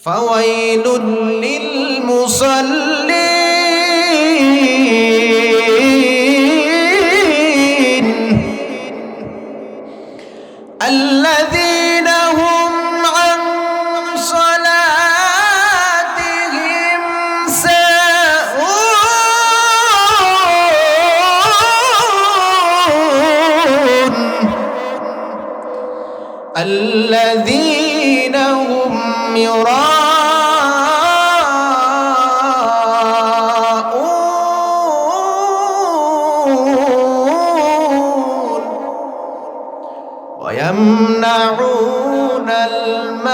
فويل للمصلين الذين هم عن صلاتهم ساهون الذين هم يراءون ويمنعون الماعون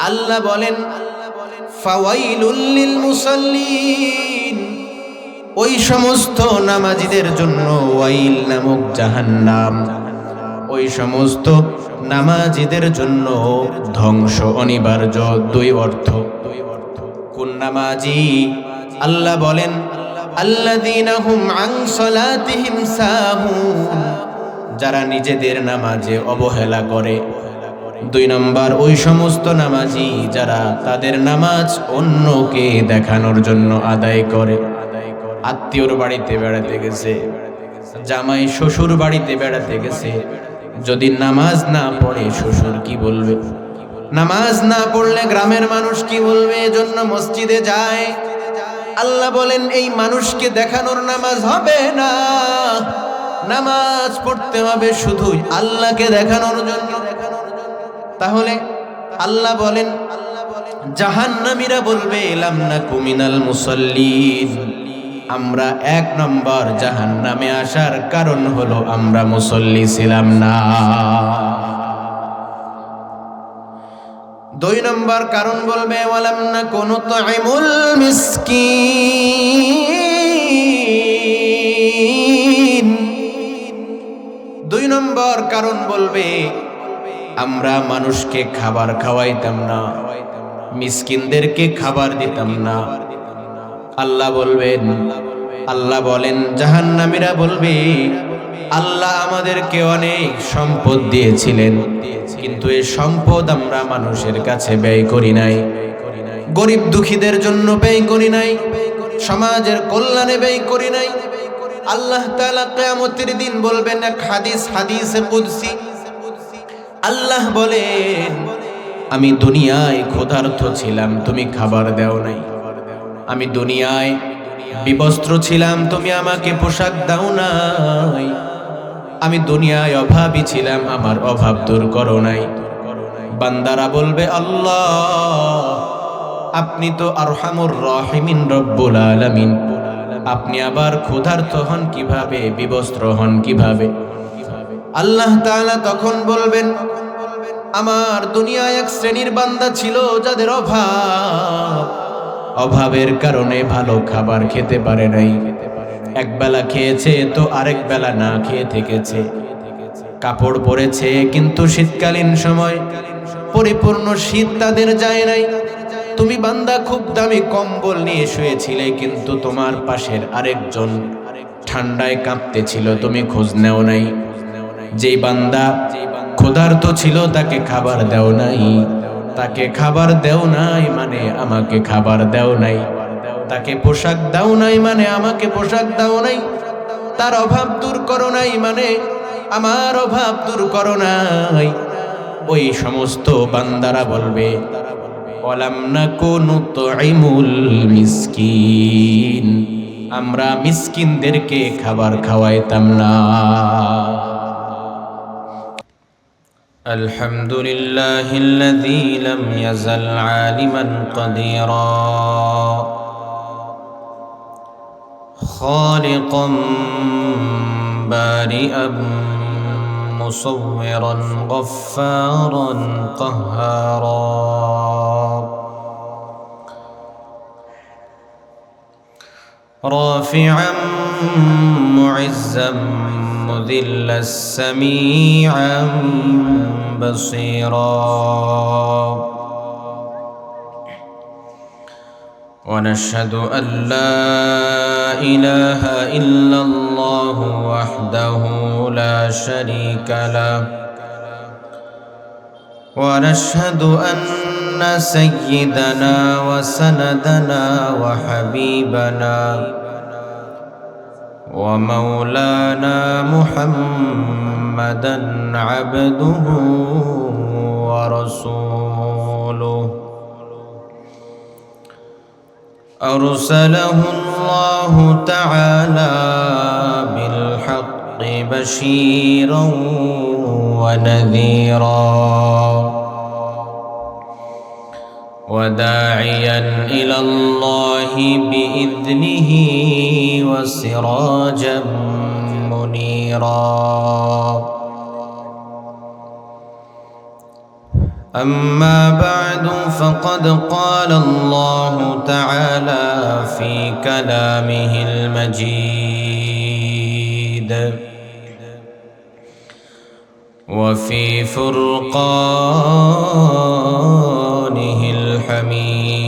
আল্লাহ বলেন ফাওয়াইলুল লিল মুসাল্লিন, ওই সমস্ত নামাজীদের জন্য ওয়াইল নামক জাহান্নাম, ওই সমস্ত নামাজীদের জন্য ধ্বংস অনিবার্য। দুই অর্থ। কোন নামাজি? আল্লাহ বলেন আল্লাযীনা হুম আন সালাতিহিম সাহুন, যারা নিজেদের নামাজে অবহেলা করে। দুই নম্বর, ওই সমস্ত নামাজি যারা তাদের নামাজ অন্যকে দেখানোর জন্য আদায় করে। আত্মীয়র বাড়িতে বেড়াতে গেছে, জামাই শ্বশুর বাড়িতে বেড়াতে গেছে, যদি নামাজ না পড়ে শ্বশুর কি বলবে? নামাজ না পড়লে গ্রামের মানুষ কি বলবে? এজন্য মসজিদে যায়। আল্লাহ বলেন এই মানুষকে দেখানোর নামাজ হবে না, নামাজ পড়তে হবে শুধুই আল্লাহকে দেখানোর জন্য। তাহলে আল্লাহ বলেন জাহান্নামীরা বলবে লাম নাকু মিনাল মুসাল্লিন, আমরা এক নম্বর জাহান্নামে আসার কারণ হলো আমরা মুসল্লি ছিলাম না। দুই নম্বর কারণ বলবে ওয়ালাম নাকু নুতঈমুল মিসকিন। দুই নম্বর কারণ বলবে আমরা মানুষকে খাবার খাওয়াইতাম না, মিসকিনদেরকে খাবার দিতাম না। আল্লাহ বলেন জাহান্নামীরা বলবে আল্লাহ আমাদেরকে অনেক সম্পদ দিয়েছিলেন, কিন্তু এই সম্পদ আমরা মানুষের কাছে ব্যয় করি নাই, গরিব দুঃখীদের জন্য ব্যয় করি নাই, সমাজের কল্যাণে ব্যয় করি নাই। আল্লাহ তাআলা কিয়ামতের দিন বলবেন, এক হাদিসে কুদসি আল্লাহ বলেন আমি দুনিয়ায় ক্ষুধার্ত ছিলাম, তুমি খাবার দাও নাই। আমি দুনিয়ায় বিবস্ত্র ছিলাম, তুমি আমাকে পোশাক দাও নাই। আমি দুনিয়ায় অভাবী ছিলাম, আমার অভাব দূর করো নাই। বান্দারা বলবে আল্লাহ আপনি তো আরহামুর রাহিমিন রব্বুল আলামিন, আপনি আবার ক্ষুধার্ত হন কিভাবে, বিবস্ত্র হন কিভাবে? আল্লাহ তাআলা তখন বলবেন আমার দুনিয়ায় এক শ্রেণীর বান্দা ছিল যাদের অভাবের কারণে ভালো খাবার খেতে পারে নাই। এক বেলা খেয়েছে তো আরেক বেলা না খেয়ে থেকেছে। কাপড় পরেছে কিন্তু শীতকালীন সময় পরিপূর্ণ শীত তাদের যায় নাই। তুমি বান্দা খুব দামি কম্বল নিয়ে শুয়েছিলে, কিন্তু তোমার পাশের আরেকজন ঠান্ডায় কাঁপতেছিল, তুমি খোঁজ নেও নাই। যেই বান্দা ক্ষুধার্ত ছিল তাকে খাবার দেও নাই, তাকে খাবার দেও নাই মানে আমাকে খাবার দেও নাই, তাকে পোশাক দাও নাই মানে আমাকে পোশাক দাও নাই, তার অভাব দূর করো নাই মানে আমার অভাব দূর করো নাই। ওই সমস্ত বান্দারা বলবে ওয়ালাম নাকু নুতঈমুল মিসকিন, আমরা মিসকিনদেরকে খাবার খাওয়াইতাম না। আলহামদুলিল্লাহিল্লাযী লাম ইয়াজাল আলিমান কাদিরা খালিকাম বারিআন মুসাওবিরান গফফারান কাহ্হারা রাফিআন মুইজ্জাম مذل السميعا بصيرا ونشهد أن لا إله إلا الله وحده لا شريك له ونشهد أن سيدنا وسندنا وحبيبنا ومولانا محمدا عبده ورسوله أرسله الله تعالى بالحق بشيرا ونذيرا وداعيا إلى الله بإذنه وسراجا منيرا أما بعد فقد قال الله تعالى في كلامه المجيد وفي فرقانه الحميد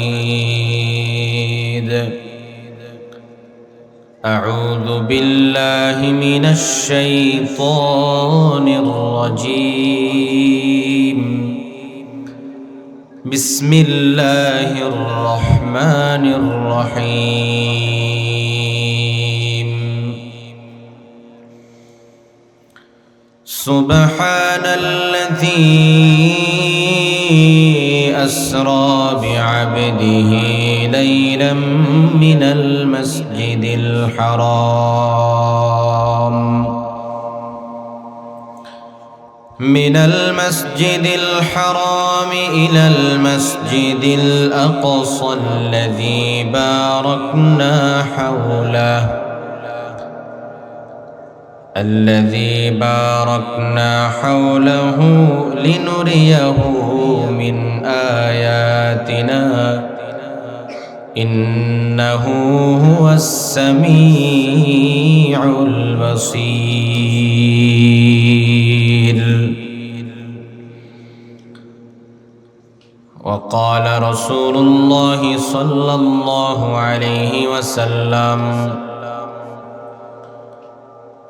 أعوذ بالله من الشيطان الرجيم بسم الله الرحمن الرحيم سبحان الذي أسرى بعبده ليلا من المسجد الحرام إلى المسجد الأقصى الذي باركنا حوله لنريه من آياتنا إنه هو السميع البصير. وقال رسول الله صلى الله عليه وسلم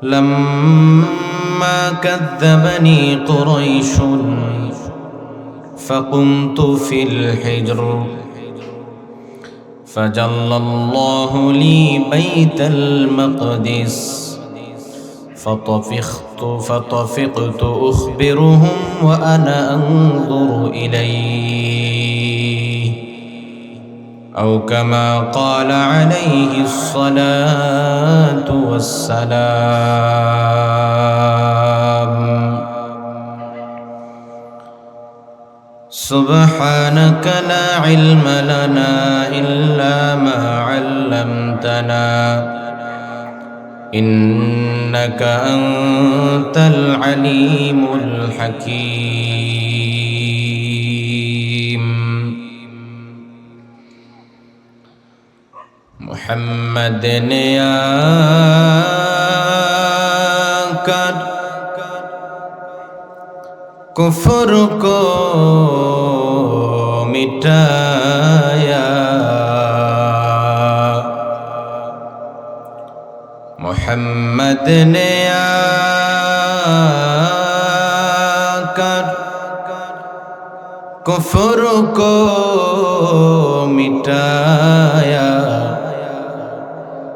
لما كذبني قريش فقمت في الحجر فجل الله لي بيت المقدس فطفقت أخبرهم وأنا أنظر إليه أو كما قال عليه الصلاة والسلام. سبحانك لا علم لنا إلا ما علمتنا إنك أنت العليم الحكيم. محمد نے آکر کفر کو مٹایا محمد نے آکر کفر کو مٹایا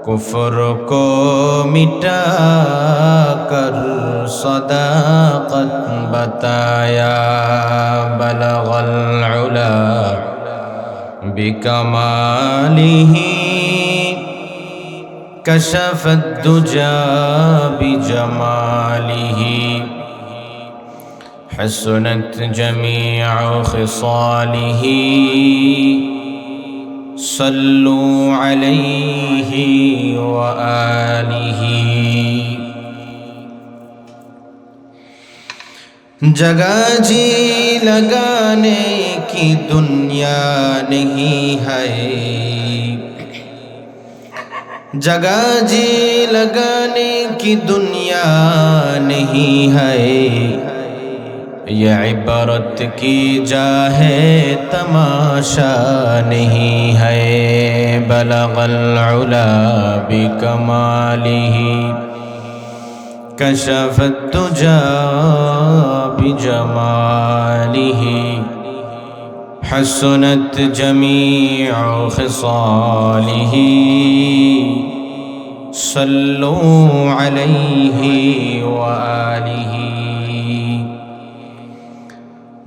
کفر کو مٹا کر صداقت بتایا بلغ العلا بکمالہ کشف الدجى بجمالہ حسنت جميع خصاله صلوا عليه وآله. जगह जी लगाने की दुनिया नहीं है जगह जी लगाने की दुनिया नहीं है ये इबारत की जाहे तमाशा नहीं है बलगल उला बिकमालिही कशफत तुजा बिजमालिही हसनत जमीउ खिसालिही सल्लू अलैहि व आलिही।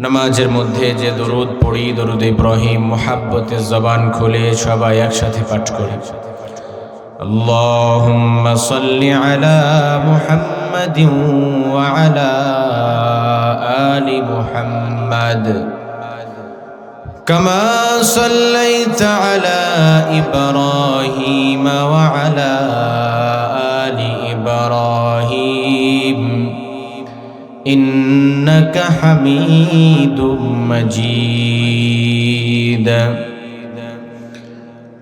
नमाजेर मध्य जे दरूद पढ़ी दरूद इब्राहिम मोहब्बते ज़बान खुले सबाई एकसाथे पाठ करी। अल्लाहुम्मा सल्लि अला मुहम्मदिन व अला आलि मुहम्मद कमा सल्लैता अला इब्राहीम व अला आलि इब्राहीम इन्नका हमीदुम मजीद।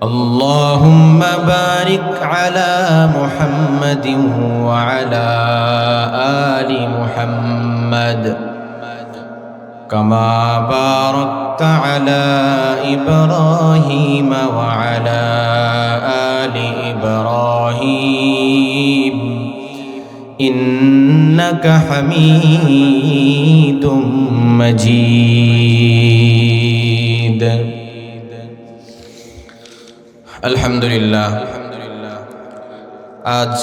अल्लाहुम्मा बारिक अला मुहम्मदिन व अला आलि मुहम्मद कमा बारकता अला इब्राहीम व अला आलि इब्राहीम इन्नका हमीदुम मजीद। अल्हम्दुलिल्लाह आज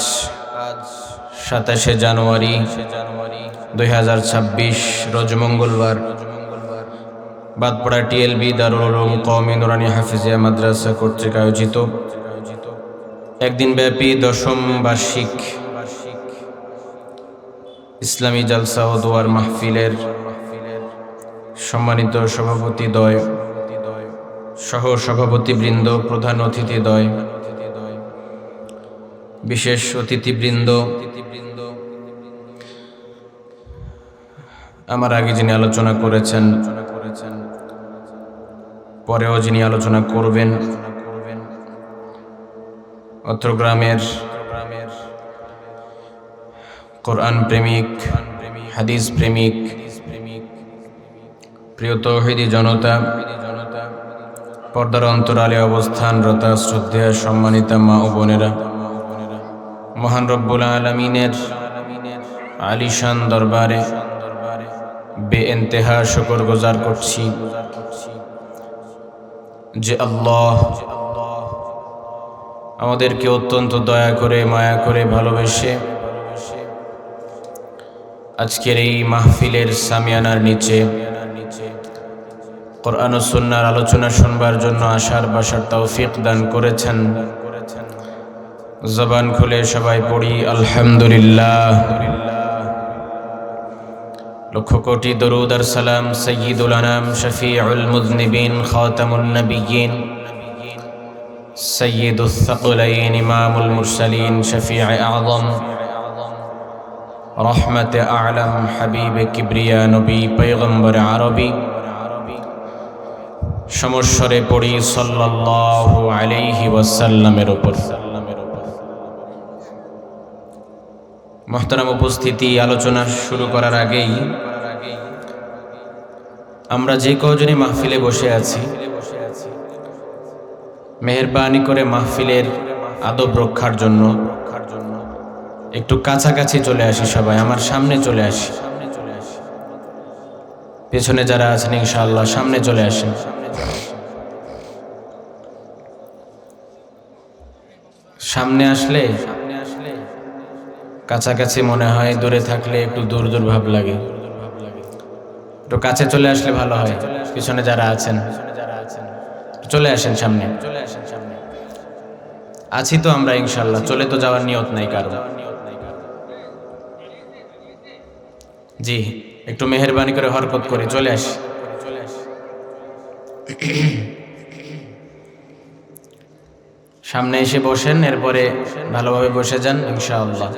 27 জানুয়ারি 2026 রোজ মঙ্গলবার বাদপাড়া টিএলবি দারুল উলুম কওমি নুরানী হাফিজিয়া মাদ্রাসা কর্তৃক আয়োজিত একদিন ব্যাপী 10ম বার্ষিক ইসলামী জলসা ও দোয়ার মাহফিলের সম্মানিত সভাপতিদ্বয় সহ সভাপতিবৃন্দ, প্রধান অতিথিদ্বয়, বিশেষ অতিথিবৃন্দ, আমার আগে যিনি আলোচনা করেছেন, পরেও যিনি আলোচনা করবেন, অত্র গ্রামের কোরআন প্রেমিক, হাদিস প্রেমিক, প্রিয় তৌহিদি জনতা, পর্দার অন্তরালে অবস্থানরত শ্রদ্ধেয় সম্মানিতা মা ও বোনেরা, মহান রব্বুল আলামিনের আলিশান দরবারে বেইন্তেহা শুকর গুজার করছি যে আল্লাহ আমাদেরকে অত্যন্ত দয়া করে, মায়া করে, ভালোবেসে আজকের এই মাহফিলের সামিয়ানার নিচে কোরআন ও সুন্নাহর আলোচনা শুনবার জন্য আসার বাসার তৌফিক দান করেছেন। জবান খুলে সবাই পড়ি আলহামদুলিল্লাহ। লক্ষ কোটি দরুদ আর সালাম সাইয়্যিদুল আনাম শফিউল মুযনিবিন খাতামুন নবিয়্যিন সাইয়্যিদুস সাকলাইন ইমামুল মুরসালিন শফিউ আযম রহমতে আলম হাবিবে কিবরিয়া নবী পয়গম্বর আরবি সমস্বরে পড়ি সাল্লাল্লাহু আলাইহি ওয়াসাল্লামের উপর। মুহতারাম উপস্থিতি, আলোচনা শুরু করার আগেই আমরা যে কজনই মাহফিলে বসে আছি, মেহেরবানি করে মাহফিলের আদব রক্ষার জন্য একটু কাছাকাছি চলে আসি। সবাই আমার সামনে চলে আসি। পেছনে যারা আছেন ইনশাআল্লাহ সামনে চলে আসেন। সামনে আসলে কাছাকাছি মনে হয়, দূরে থাকলে একটু দূর দূর ভাব লাগে। একটু কাছে চলে আসলে ভালো হয়। পিছনে যারা আছেন চলে আসেন সামনে। আছি তো আমরা ইনশাআল্লাহ, চলে তো যাওয়ার নিয়ত নাই কারো। জি, একটু মেহেরবানি করে হরকত করে চলে আসি। সামনে এসে বসেন, এরপরে ভালোভাবে বসে যান ইনশাআল্লাহ।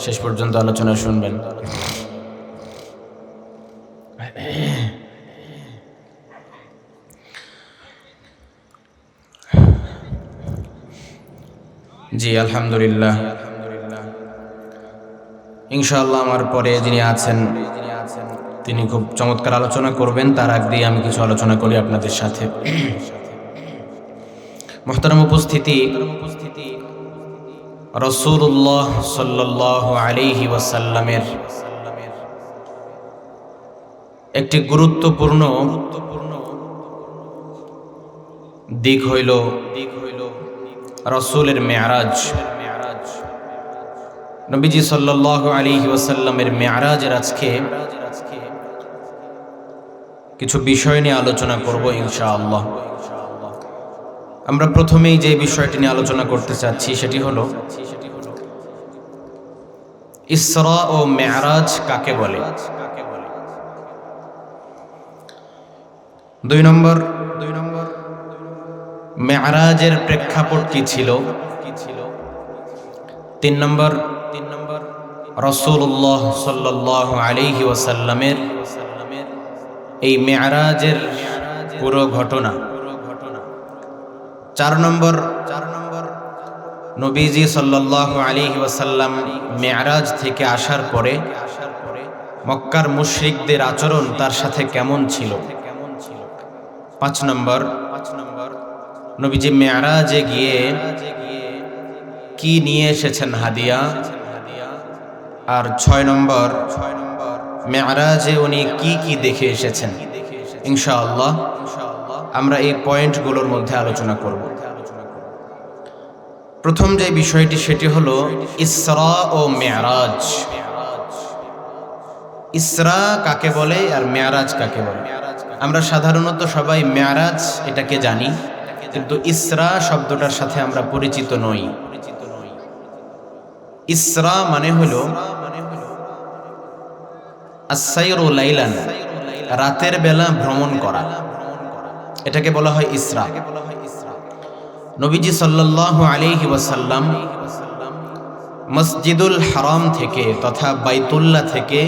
শেষ পর্যন্ত আলোচনা শুনবেন। জি আলহামদুলিল্লাহ। ইনশাআল্লাহ আমার পরে যিনি আছেন তিনি খুব চমৎকার আলোচনা করবেন। তার আগ দিয়ে আমি কিছু আলোচনা করি আপনাদের সাথে। মুহতারাম উপস্থিতি, রাসূলুল্লাহ সাল্লাল্লাহু আলাইহি ওয়াসাল্লামের একটি গুরুত্বপূর্ণ দিক হইল রাসূলের মেরাজ। নবীজি সাল্লাল্লাহু আলাইহি ওয়াসাল্লামের মেরাজের আজকে কিছু বিষয় নিয়ে আলোচনা করব ইনশাআল্লাহ। আমরা প্রথমেই যে বিষয়টি নিয়ে আলোচনা করতে চাচ্ছি সেটি হলো ইসরা ও মেরাজ কাকে বলে। 2 নম্বর মেরাজের প্রেক্ষাপট কি ছিল। 3 নম্বর রাসূলুল্লাহ সাল্লাল্লাহু আলাইহি ওয়াসাল্লামের এই মেরাজের পুরো ঘটনা। 4 নম্বর নবীজি সাল্লাল্লাহু আলাইহি ওয়াসাল্লাম মেরাজ থেকে আসার পরে মক্কার মুশরিকদের আচরণ তার সাথে কেমন ছিল। 5 নম্বর নবীজি মেরাজে গিয়ে কি নিয়ে এসেছেন হাদিয়া। আর 6 নম্বর মেরাজে উনি কি কি দেখে এসেছেন। ইনশাআল্লাহ আমরা এই পয়েন্টগুলোর মধ্যে আলোচনা করব। প্রথম যে বিষয়টি সেটি হলো ইসরা ও মেরাজ। ইসরা কাকে বলে আর মেরাজ কাকে বলে। আমরা সাধারণত সবাই মেরাজ এটাকে জানি, কিন্তু ইসরা শব্দটার সাথে আমরা পরিচিত নই। ইসরা মানে হলো আস-সাইরু লাইলান, রাতের বেলা ভ্রমণ করা, এটাকে বলা হয় ইসরা। নবীজি সাল্লাল্লাহু আলাইহি ওয়াসাল্লাম মসজিদুল হারাম থেকে তথা বাইতুল্লাহ থেকে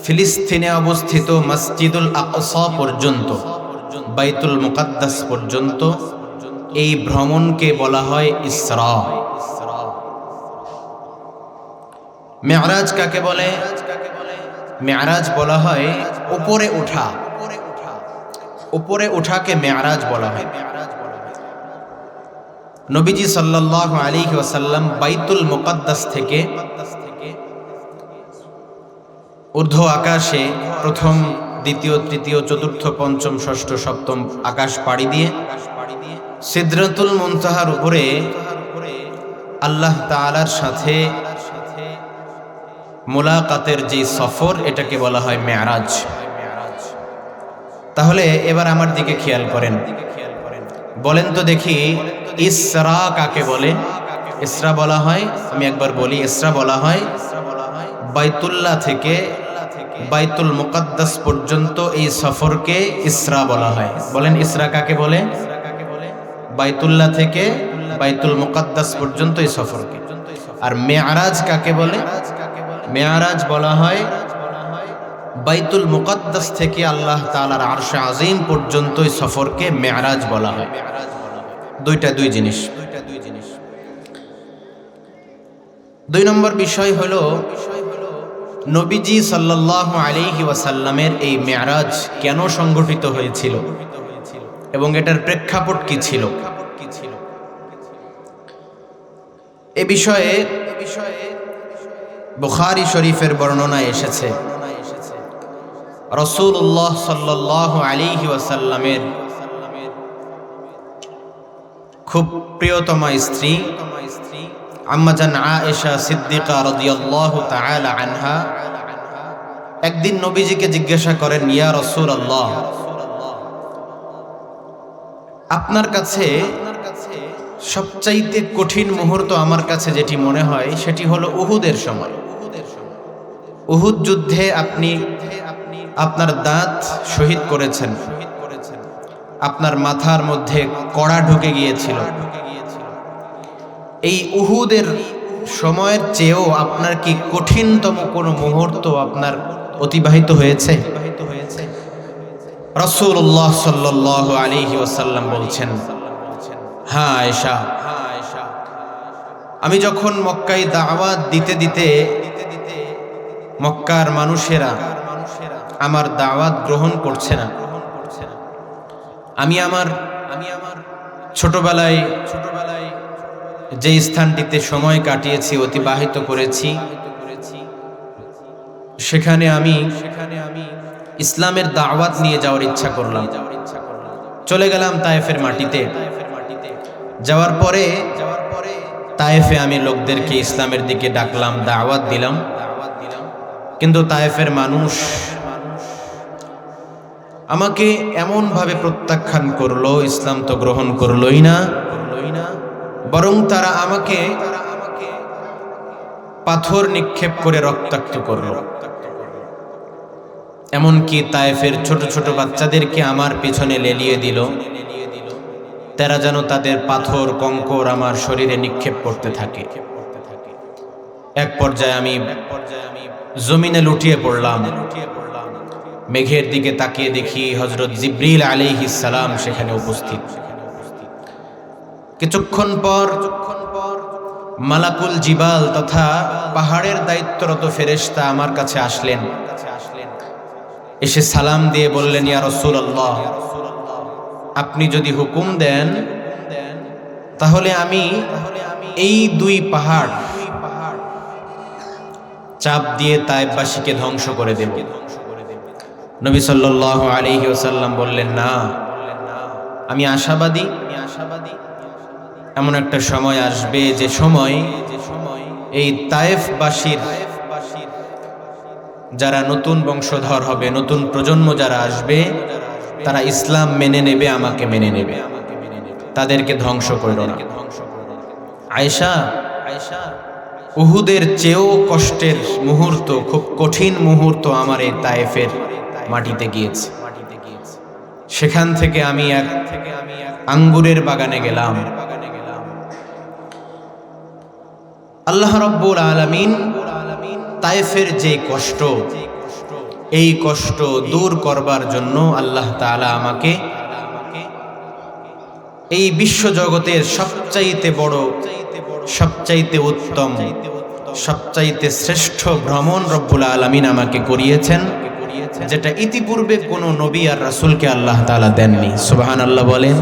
ফিলিস্তিনে অবস্থিত মসজিদুল আকসা পর্যন্ত, বাইতুল মুকাদ্দাস পর্যন্ত এই ভ্রমণকে বলা হয় ইসরা। মেরাজ কাকে বলে। মেরাজ বলা হয় উপরে ওঠা, উপরে ওঠাকে মেরাজ বলা হয়। নবীজি সাল্লাল্লাহু আলাইহি ওয়াসাল্লাম বাইতুল মুকাদ্দাস থেকে ঊর্ধ্ব আকাশে প্রথম, দ্বিতীয়, তৃতীয়, চতুর্থ, পঞ্চম, ষষ্ঠ, সপ্তম আকাশ পাড়ি দিয়ে সিদরাতুল মুনতাহার উপরে আল্লাহ তাআলার সাথে মুলাকাতের যে সফর, এটাকে বলা হয় মেরাজ। তাহলে এবার আমার দিকে খেয়াল করেন, বলেন তো দেখি ইসরা কাকে বলে। ইসরা বলা হয়, আমি একবার বলি, ইসরা বলা হয় বাইতুল্লাহ থেকে বাইতুল মুকাদ্দাস পর্যন্ত এই সফরকে ইসরা বলা হয়। বলেন ইসরা কাকে বলে। বাইতুল্লাহ থেকে বাইতুল মুকাদ্দাস পর্যন্ত এই সফরকে। আর মেরাজ কাকে বলে। মেরাজ বলা হয় বাইতুল মুকাদ্দাস থেকে আল্লাহ তাআলার আরশে আজিম পর্যন্ত এই সফরকে মেরাজ বলা হয়। দুই জিনিস। 2 নম্বর বিষয় হলো নবীজি সাল্লাল্লাহু আলাইহি ওয়াসাল্লামের এই মেরাজ কেন সংগঠিত হয়েছিল এবং এটার প্রেক্ষাপট কি ছিল। এ বিষয়ে বুখারী শরীফের বর্ণনায় এসেছে, রাসূলুল্লাহ সাল্লাল্লাহু আলাইহি ওয়াসাল্লামের খুব প্রিয়তমা স্ত্রী আম্মাজান আয়েশা সিদ্দিকা রাদিয়াল্লাহু তাআলা আনহা একদিন নবীজিকে জিজ্ঞাসা করেন, ইয়া রাসূলুল্লাহ, আপনার কাছে সবচাইতে কঠিন মুহূর্ত আমার কাছে যেটি মনে হয় সেটি হলো উহুদের সময়। উহুদ যুদ্ধে আপনি আপনার দাঁত শহীদ করেছেন, আপনার মাথার মধ্যে কড়া ঢুকে গিয়েছিল। এই উহুদের সময়ের চেয়েও আপনার কি কঠিনতম কোনো মুহূর্ত আপনার অতিবাহিত হয়েছে? রাসূলুল্লাহ সাল্লাল্লাহু আলাইহি ওয়াসাল্লাম বলছেন, হ্যাঁ আয়েশা, আমি যখন মক্কায় দাওয়াত দিতে দিতে মক্কার মানুষেরা আমার দাওয়াত গ্রহণ করছে না। আমি আমার ছোটবেলায় যে স্থানটিতে সময় কাটিয়েছি, অতিবাহিত করেছি, সেখানে আমি ইসলামের দাওয়াত নিয়ে যাওয়ার ইচ্ছা করলাম। চলে গেলাম তায়েফের মাটিতে। যাওয়ার পরে তায়েফে আমি লোকদেরকে ইসলামের দিকে ডাকলাম, দাওয়াত দিলাম। কিন্তু তায়েফের মানুষ আমাকে এমনভাবে প্রত্যাখ্যান করলো, ইসলাম তো গ্রহণ করলোই না, বরং তারা আমাকে পাথর নিক্ষেপ করে রক্তাক্ত করলো। এমনকি তায়েফের ছোট ছোট বাচ্চাদেরকে আমার পিছনে লেলিয়ে দিল, তারা যেন তাদের পাথর কঙ্কর আমার শরীরে নিক্ষেপ করতে থাকে। এক পর্যায়ে আমি জমিনে লুটিয়ে পড়লাম। মেঘের দিকে তাকিয়ে দেখি হযরত জিবরিল আলাইহিস সালাম সেখানে উপস্থিত। কিছুক্ষণ পর মালাকুল জিবাল তথা পাহাড়ের দায়িত্বরত ফেরেশতা আমার কাছে আসলেন। এসে সালাম দিয়ে বললেন, ইয়া রাসূলুল্লাহ, আপনি যদি হুকুম দেন তাহলে আমি এই দুই পাহাড় চাপ দিয়ে তায়েফবাসীকে ধ্বংস করে দেব। নবী সাল্লাল্লাহু আলাইহি ওয়াসাল্লাম বললেন, না, আমি আশাবাদী এমন একটা সময় আসবে যে সময় এই তায়েফবাসীর যারা নতুন বংশধর হবে, নতুন প্রজন্ম যারা আসবে, তারা ইসলাম মেনে নেবে, আমাকে মেনে নেবে, তাদেরকে ধ্বংস করো না। আয়েশা, উহুদের চেয়েও কষ্টের মুহূর্ত, খুব কঠিন মুহূর্ত আমার এই তায়েফের মাটিতে গিয়েছে। সেখান থেকে আমি এক আঙ্গুরের বাগানে গেলাম। আল্লাহ রাব্বুল আলামিন তায়েফের যে কষ্ট, এই কষ্ট দূর করবার জন্য আল্লাহ তাআলা আমাকে এই বিশ্বজগতের সবচাইতে বড়, সবচাইতে উত্তম, সবচাইতে শ্রেষ্ঠ ভ্রমণ রব্বুল আলামিন আমাকে করিয়েছেন, যেটা ইতিপূর্বে কোনো নবী আর রাসূলকে আল্লাহ তাআলা দেননি। সুবহানাল্লাহ বলেন।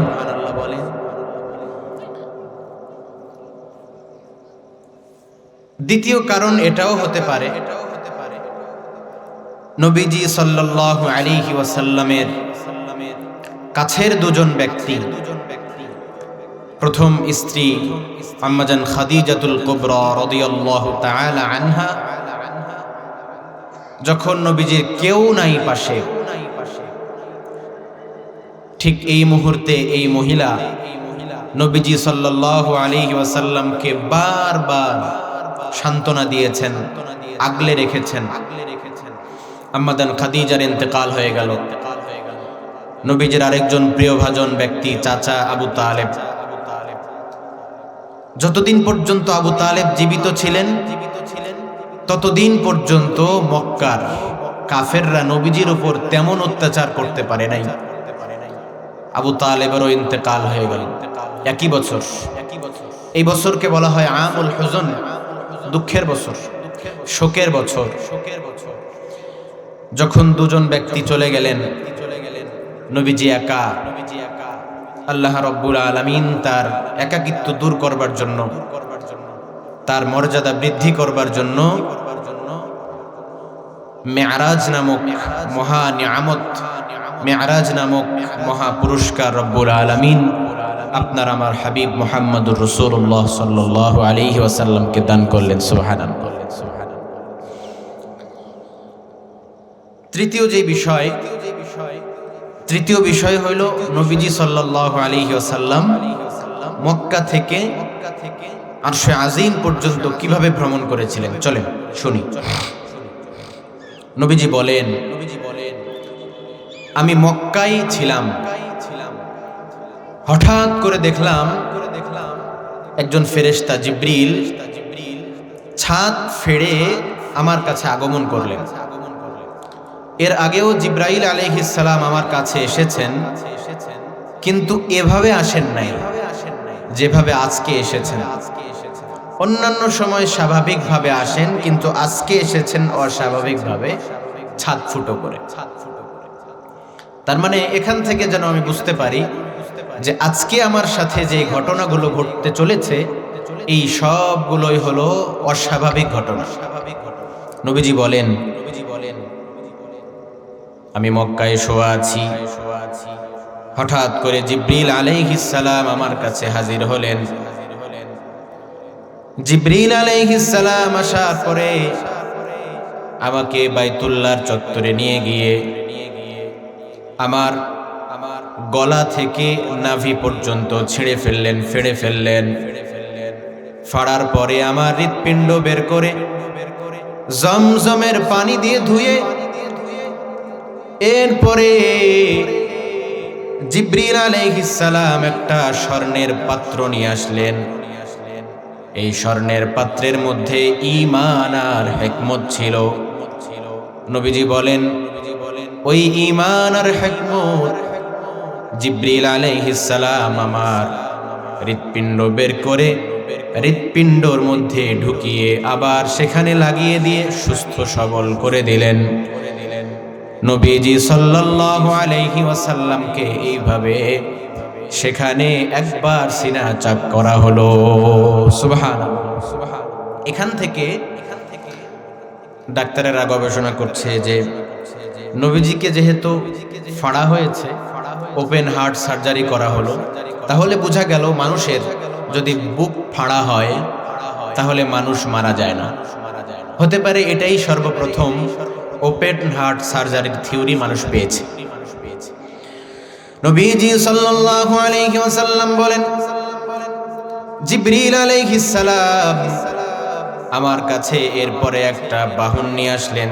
দ্বিতীয় কারণ এটাও হতে পারে, নবীজি সাল্লাল্লাহু আলাইহি ওয়াসাল্লামের কাছের দুজন ব্যক্তি, প্রথম স্ত্রী আম্মাজান খাদিজাতুল কুবরা রাদিয়াল্লাহু তাআলা আনহা, যখন নবীজির কেউ নাই পাশে, ঠিক এই মুহূর্তে এই মহিলা নবীজি সাল্লাল্লাহু আলাইহি ওয়াসাল্লামকে বারবার সান্ত্বনা দিয়েছেন, আগলে রেখেছেন। আম্মাজান খাদিজার ইন্তেকাল হয়ে গেল। নবীজির আরেকজন প্রিয়ভাজন ব্যক্তি চাচা আবু তালেব, যতদিন পর্যন্ত আবু তালেব জীবিত ছিলেন ততদিন পর্যন্ত মক্কার কাফেররা নবীজির উপর তেমন অত্যাচার করতে পারে নাই। আবু তালেবেরও ইন্তেকাল হয়ে গেল একই বছর। এই বছরকে বলা হয় আমুল হুজন, দুঃখের বছর, শোকের বছর। যখন দুজন ব্যক্তি চলে গেলেন, নবীজি একা, আল্লাহ রাব্বুল আলামিন তার একাকিত্ব দূর করবার জন্য, তার মর্যাদা বৃদ্ধি করবার জন্য মেরাজ নামক মহা নিয়ামত, মেরাজ নামক মহা পুরস্কার রব্বুল আলামিন আপনার আমার হাবিব মুহাম্মদুর রাসূলুল্লাহ সাল্লাল্লাহু আলাইহি ওয়াসাল্লামকে দান করলেন। সুবহানাল্লাহ। তৃতীয় বিষয় হইল নবীজি সাল্লাল্লাহু আলাইহি ওয়াসাল্লাম মক্কা থেকে আরশে আজিম পর্যন্ত কিভাবে ভ্রমণ করেছিলেন। চলেন শুনি। নবীজি বলেন, আমি মক্কায় ছিলাম, হঠাৎ করে দেখলাম একজন ফেরেশতা জিবরিল ছাদ ফেড়ে আমার কাছে আগমন করলেন। এর আগেও জিবরাইল আলাইহিস সালাম আমার কাছে এসেছেন, কিন্তু এভাবে আসেন নাই যেভাবে আজকে এসেছেন। অন্যান্য সময় স্বাভাবিকভাবে আসেন, কিন্তু আজকে এসেছেন অস্বাভাবিকভাবে। ছাদ ফুটো করে। তার মানে এখান থেকে যেন আমি বুঝতে পারি যে আজকে আমার সাথে যে ঘটনাগুলো ঘটতে চলেছে এই সবগুলোই হলো অস্বাভাবিক ঘটনা। নবীজি বলেন, আমি মক্কায় শোয়া আছি, হঠাৎ করে জিবরিল আলাইহিস সালাম আমার কাছে হাজির হলেন। জিবরিল আলাইহিস সালাম আসার পরে আমাকে বাইতুল্লাহর চত্বরে নিয়ে গিয়ে আমার গলা থেকে নাভি পর্যন্ত ছিঁড়ে ফেললেন, ফেড়ে ফেললেন। ফাড়ার পরে আমার হৃৎপিণ্ড বের করে জমজমের পানি দিয়ে ধুয়ে এরপরে জিবরিল আলাইহিস সালাম একটা স্বর্ণের পাত্র নিয়ে আসলেন। এই স্বর্ণের পাত্রের মধ্যে ঈমান আর হিকমত ছিল। নবীজি বলেন, ওই ঈমান আর হিকমত জিবরিল আলাইহিস সালাম আমার হৃৎপিণ্ড বের করে হৃৎপিণ্ডর মধ্যে ঢুকিয়ে আবার সেখানে লাগিয়ে দিয়ে সুস্থ সবল করে দিলেন। নবীজি সাল্লাল্লাহু আলাইহি ওয়াসাল্লামকে এইভাবে সেখানে একবার সিনা চাক করা হলো। সুবহানাল্লাহ। এখান থেকে ডাক্তারেরা গবেষণা করছে যে নবীজিকে যেহেতু ফাড়া হয়েছে, ওপেন হার্ট সার্জারি করা হলো, তাহলে বোঝা গেল মানুষের যদি বুক ফাড়া হয় তাহলে মানুষ মারা যায় না। হতে পারে এটাই সর্বপ্রথম ওপেন হার্ট সার্জারির থিওরি মানুষ পেয়েছে। নবীজি সাল্লাল্লাহু আলাইহি ওয়াসাল্লাম বলেন, জিবরিল আলাইহিস সালাম আমার কাছে এরপরে একটা বাহন নিয়ে আসলেন,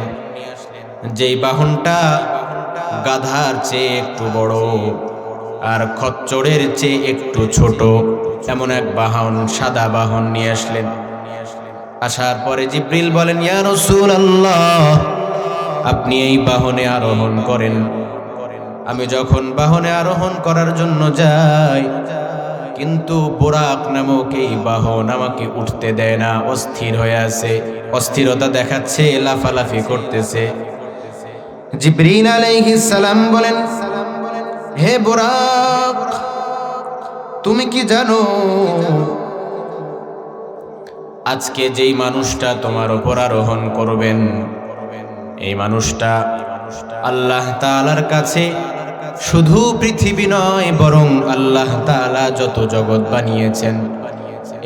যেই বাহনটা গাধার চেয়ে একটু বড় আর খচ্চরের চেয়ে একটু ছোট, এমন এক বাহন, সাদা বাহন নিয়ে আসলেন। আসার পরে জিবরিল বলেন, ইয়া রাসূলুল্লাহ, আপনি এই বাহনে আরোহণ করেন। আমি যখন বাহনে আরোহণ করার জন্য যাই, কিন্তু বুরাক নামক এই বাহন আমাকে উঠতে দেয় না, অস্থির হয়ে আছে, অস্থিরতা দেখাচ্ছে, লাফালাফি করতেছে। জিবরিল আলাইহিস সালাম বলেন, হে বুরাক, তুমি কি জানো আজকে যেই মানুষটা তোমার উপর আরোহণ করবেন, এই মানুষটা আল্লাহ তাআলার কাছে শুধু পৃথিবী নয়, বরং আল্লাহ তাআলা যত জগৎ বানিয়েছেন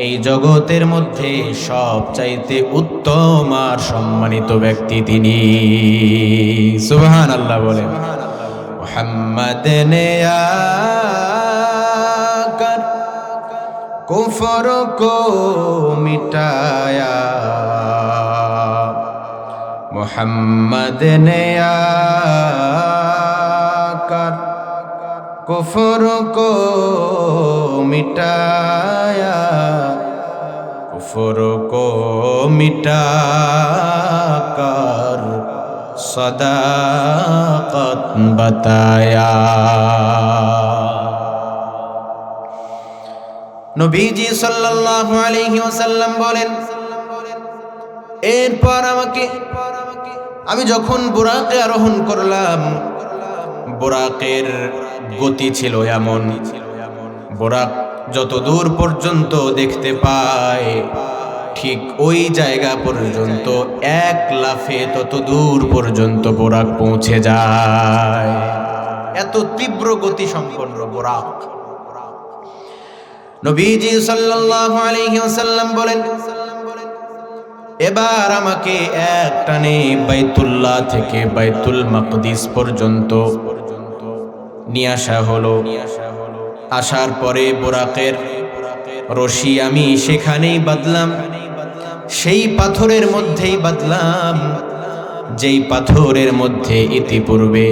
এই জগতের মধ্যে সবচাইতে উত্তম আর সম্মানিত ব্যক্তি তিনি। সুবহানাল্লাহ বলেন। মুহাম্মদ নে আकर কুফর কো মিটায়া, মুহাম্মদ নে आकर कुफर को मिटाया, कुफर को मिटाकर सदाकत बताया। নবীজি সাল্লাল্লাহু আলাইহি ওয়াসাল্লাম বলেন, এরপর আমি যখন বুরাকে আরোহণ করলাম, বুরাকের গতি ছিল এমন, বুরাক যত দূর পর্যন্ত দেখতে পায় ঠিক ওই জায়গা পর্যন্ত এক লাফে তত দূর পর্যন্ত বুরাক পৌঁছে যায়। এত তীব্র গতি সম্পন্ন বুরাক। নবীজি সাল্লাল্লাহু আলাইহি ওয়াসাল্লাম বলেন, এবার আমাকে এক টানে বাইতুল্লাহ থেকে বাইতুল মাকদিস পর্যন্ত নিয়ে আসা হলো। আসার পরে বুরাকের রশি আমি সেখানেই বাঁধলাম, সেই পাথরের মধ্যেই বাঁধলাম যেই পাথরের মধ্যে ইতিপূর্বে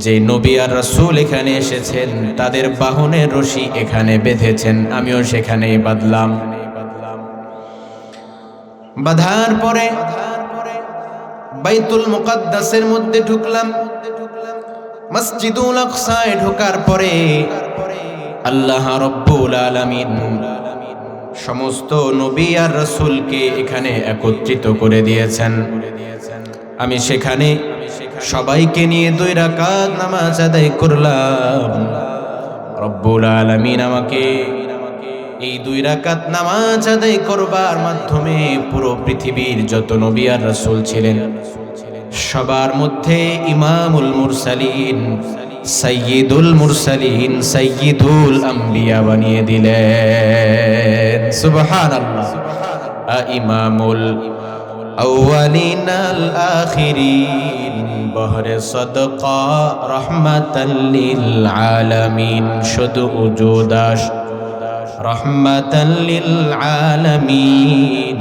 যে নবী আর রাসূল এখানে এসেছেন তাদের বাহনের রশি এখানে বেঁধেছেন, আমিও সেখানেই বাঁধলাম। বাঁধার পরে বাইতুল মুকাদ্দাসের মধ্যে ঢুকলাম। মসজিদুল আকসায় ঢোকার পরে আল্লাহ রাব্বুল আলামিন সমস্ত নবী আর রাসূলকে এখানে একত্রিত করে দিয়েছেন। আমি সেখানে সবাইকে নিয়ে 2 রাকাত নামাজ আদায় করলাম। রব্বুল আলামিন আমাকে এই 2 রাকাত নামাজ আদায় করবার মাধ্যমে পুরো পৃথিবীর যত নবী আর রাসূল ছিলেন সবার মধ্যে ইমামুল মুরসালিন, সাইয়্যিদুল মুরসালিন, সাইয়্যিদুল আম্বিয়া বানিয়ে দিলেন। সুবহানাল্লাহ। ইমামুল আউয়ালিন আল আখিরিন, বহরে সদকা রহমাতাল লিল আলামিন, শুধু উজুদাস রহমাতাল লিল আলামিন,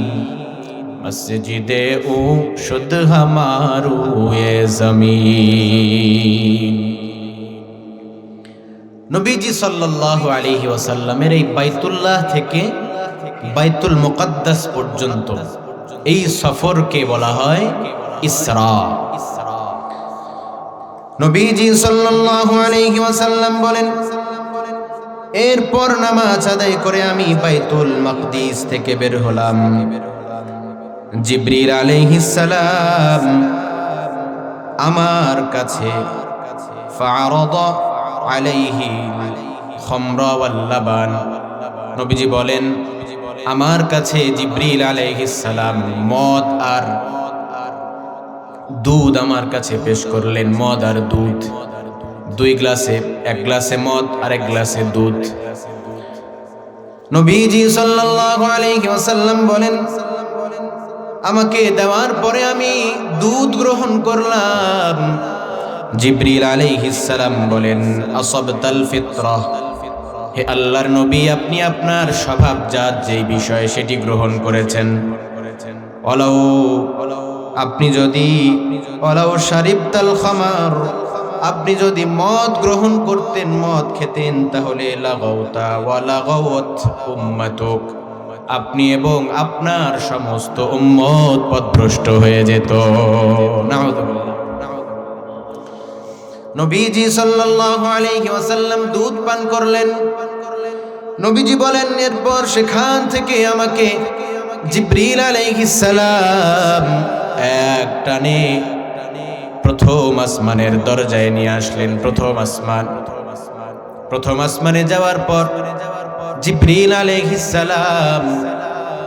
মসজিদে ও শুদ্ধ হামারু এ জমিন। নবীজি সাল্লাল্লাহু আলাইহি ওয়াসাল্লামের এই বাইতুল্লাহ থেকে বাইতুল মুকদ্দাস পর্যন্ত এই সফরকে বলা হয় ইসরা। নবীজি সাল্লাল্লাহু আলাইহি ওয়াসাল্লাম বলেন, এরপর নামাজ আদায় করে আমি বাইতুল মাকদিস থেকে বের হলাম। জিবরিল আলাইহিস সালাম আমার কাছে ফারাদা আলাইহি খামরা ওয়াল লাবান, নবীজি বলেন আমার কাছে জিবরিল আলাইহিস সালাম মদ আর দুধ আমার কাছে পেশ করলেন। মদ আর দুধ, 2 গ্লাসে, 1 গ্লাসে মদ আর 1 গ্লাসে দুধ। নবীজি সাল্লাল্লাহু আলাইহি ওয়াসাল্লাম বলেন, আমাকে দেওয়ার পরে আমি দুধ গ্রহণ করলাম। জিবরিল আলাইহিস সালাম বলেন, আসাবতাল ফিতরাহ, হে আল্লাহর নবী, আপনি আপনার স্বভাবজাত যেই বিষয় সেটি গ্রহণ করেছেন। ওয়ালাউ, আপনি যদি ওয়ালাউ শারিবতাল খামার, আপনি যদি মদ গ্রহণ করতেন, মদ খেতেন, তাহলে লাগাউতা ওয়া লাগাওয়াত উম্মাতুক, আপনি এবং আপনার সমস্ত উম্মত পথভ্রষ্ট হয়ে যেত। নাউযুবিল্লাহ। নবীজি সাল্লাল্লাহু আলাইহি ওয়াসাল্লাম দুধ পান করলেন। নবীজি বলেন, এরপর সেখান থেকে আমাকে জিবরিল আলাইহিস সালাম এক টানে প্রথম আসমানের দরজায় নিয়ে আসলেন। প্রথম আসমানে যাওয়ার পর জিবরিল আলাইহিস সালাম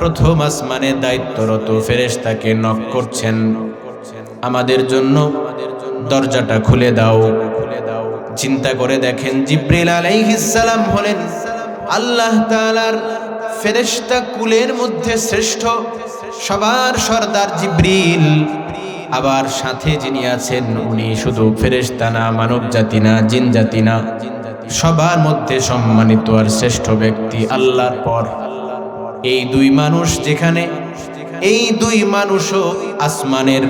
প্রথম আসমানে দায়িত্বরত ফেরেশতাকে নক করছেন, আমাদের জন্য দরজাটা খুলে দাও। চিন্তা করে দেখেন, জিবরিল আলাইহিস সালাম হলেন আল্লাহ তাআলার ফেরেশতা কুলের মধ্যে শ্রেষ্ঠ, সবার সরদার জিবরিল। আবার সাথে যিনি আছেন উনি শুধু ফেরেশতা না, মানব জাতি না, জিন জাতি না, সবার মধ্যে সম্মানিত আর শ্রেষ্ঠ ব্যক্তি আল্লাহর পর। এই 2 মানুষ যেখানে, এই 2 মানুষও আসমানের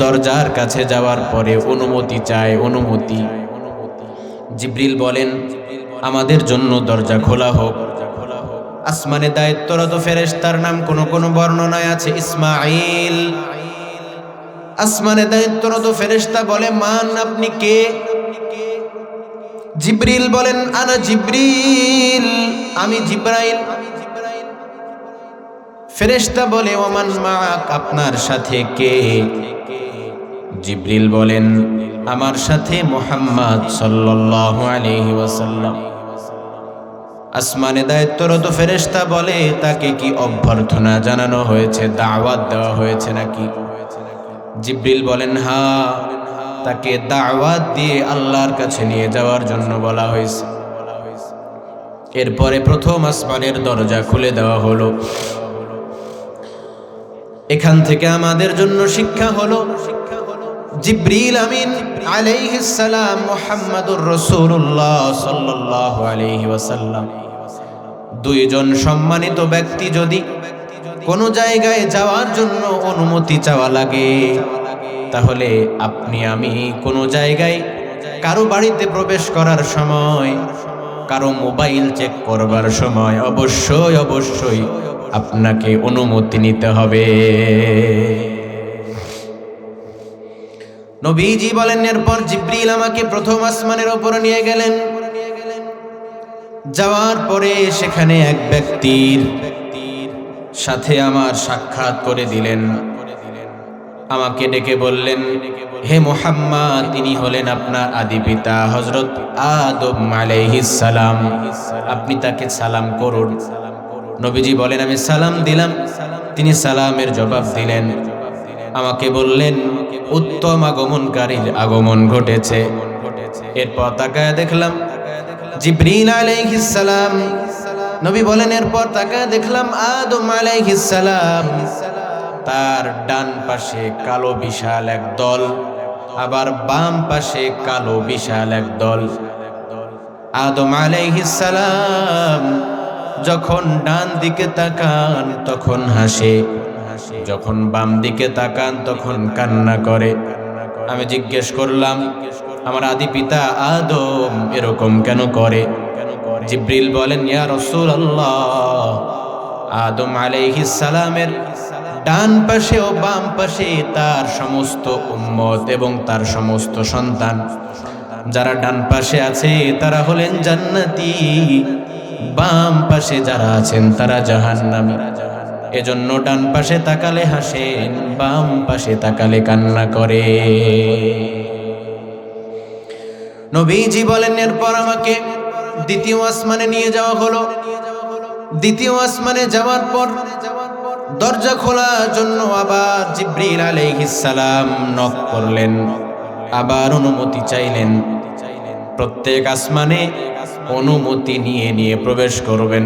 দরজার কাছে যাওয়ার পরে অনুমতি চায়। অনুমতি। জিবরিল বলেন, আমাদের জন্য দরজা খোলা হোক। আসমানে দায়িত্বরত ফেরেশতার নাম কোন বর্ণনায় আছে ইসমাঈল। আসমানে দায়িত্বরত ফেরেশতা বলে, মান, আপনি কে? জিবরিল বলেন, আনা জিবরিল, আমি জিবরাইল। ফেরেশতা বলে, ওমান মাআক, আপনার সাথে কে? জিবরিল বলেন, আমার সাথে মুহাম্মদ সাল্লাল্লাহু আলাইহি ওয়াসাল্লাম। আসমানে দায়িত্বরত ফেরেশতা বলে, তাকে কি অভ্যর্থনা জানানো হয়েছে, দাওয়াত দেওয়া হয়েছে নাকি? জিবরিল বলেন, হ্যাঁ, তাকে দাওয়াত দিয়ে আল্লাহর কাছে নিয়ে যাওয়ার জন্য বলা হয়েছে। এরপরে প্রথম আসমানের দরজা খুলে দেওয়া হলো। এখান থেকে আমাদের জন্য শিক্ষা হলো, জিবরিল আমিন আলাইহিস সালাম মুহাম্মাদুর রাসূলুল্লাহ সাল্লাল্লাহু আলাইহি ওয়াসাল্লাম 2 জন সম্মানিত ব্যক্তি যদি কোন জায়গায় যাওয়ার জন্য অনুমতি চাওয়া লাগে, তাহলে আপনি আমি কোন জায়গায় কারো বাড়িতে প্রবেশ করার সময়, কারো মোবাইল চেক করবার সময় অবশ্যই আপনাকে অনুমতি নিতে হবে। নবীজি বলেন, এরপর জিবরিল আমাকে প্রথম আসমানের উপরে নিয়ে গেলেন। যাওয়ার পরে সেখানে এক ব্যক্তির সাথে আমার সাক্ষাৎ করে দিলেন। আমাকে ডেকে বললেন, হে মুহাম্মদ, তিনি হলেন আপনার আদি পিতা হযরত আদম আলাইহিস সালাম, আপনি তাকে সালাম করুন। নবীজি বলেন, আমি সালাম দিলাম। তিনি সালামের জবাব দিলেন। আমাকে বললেন, উত্তম আগমনকারীর আগমন ঘটেছে। এরপর তাকায় দেখলাম জিবরিল আলাইহিস সালাম। নবী বলেন, এরপর তাকায় দেখলাম আদম আলাইহিস সালাম, তার ডান পাশে কালো বিশাল এক দল, আবার বাম পাশে কালো বিশাল এক দল। আদম আলাইহিস সালাম যখন ডান দিকে তাকান তখন হাসে, যখন বাম দিকে তাকান তখন কান্না করে। আমি জিজ্ঞেস করলাম, আমার আদি পিতা আদম এরকম কেন করে? জিবরিল বলেন, ইয়া রাসূলুল্লাহ, আদম আলাইহিস সালামের ডান পাশে ও বাম পাশে তার সমস্ত উম্মত এবং তার সমস্ত সন্তান। যারা ডান পাশে আছে তারা হলেন জান্নাতি, বাম পাশে যারা আছেন তারা জাহান্নামী। এজন্য ডান পাশে তাকালে হাসেন, বাম পাশে তাকালে কান্না করে। নবীজি বলেন, এরপর আমাকে দ্বিতীয় আসমানে নিয়ে যাওয়া হলো। দ্বিতীয় আসমানে যাওয়ার পর দরজা খোলার জন্য আবার জিবরিল আলাইহিস সালাম নক করলেন, আবার অনুমতি চাইলেন। প্রত্যেক আসমানে অনুমতি নিয়ে নিয়ে প্রবেশ করবেন।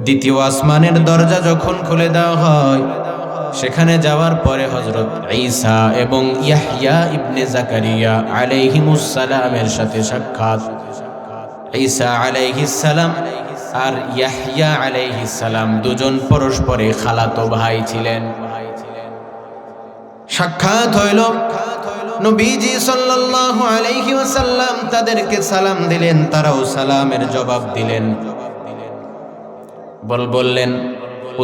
দ্বিতীয় আসমানের দরজা যখন খুলে দেওয়া হয়, সেখানে যাওয়ার পরে হযরত ঈসা এবং ইয়াহইয়া ইবনে জাকারিয়া আলাইহিমুস সালামের সাথে সাক্ষাৎ। ঈসা আলাইহিস সালাম আর ইয়াহইয়া আলাইহিস সালাম দুজন পরস্পরে খালাতো ভাই ছিলেন। সাক্ষাৎ হইল। নবীজি সাল্লাল্লাহু আলাইহি ওয়াসাল্লাম তাদেরকে সালাম দিলেন, তারাও সালামের জবাব দিলেন। বললেন,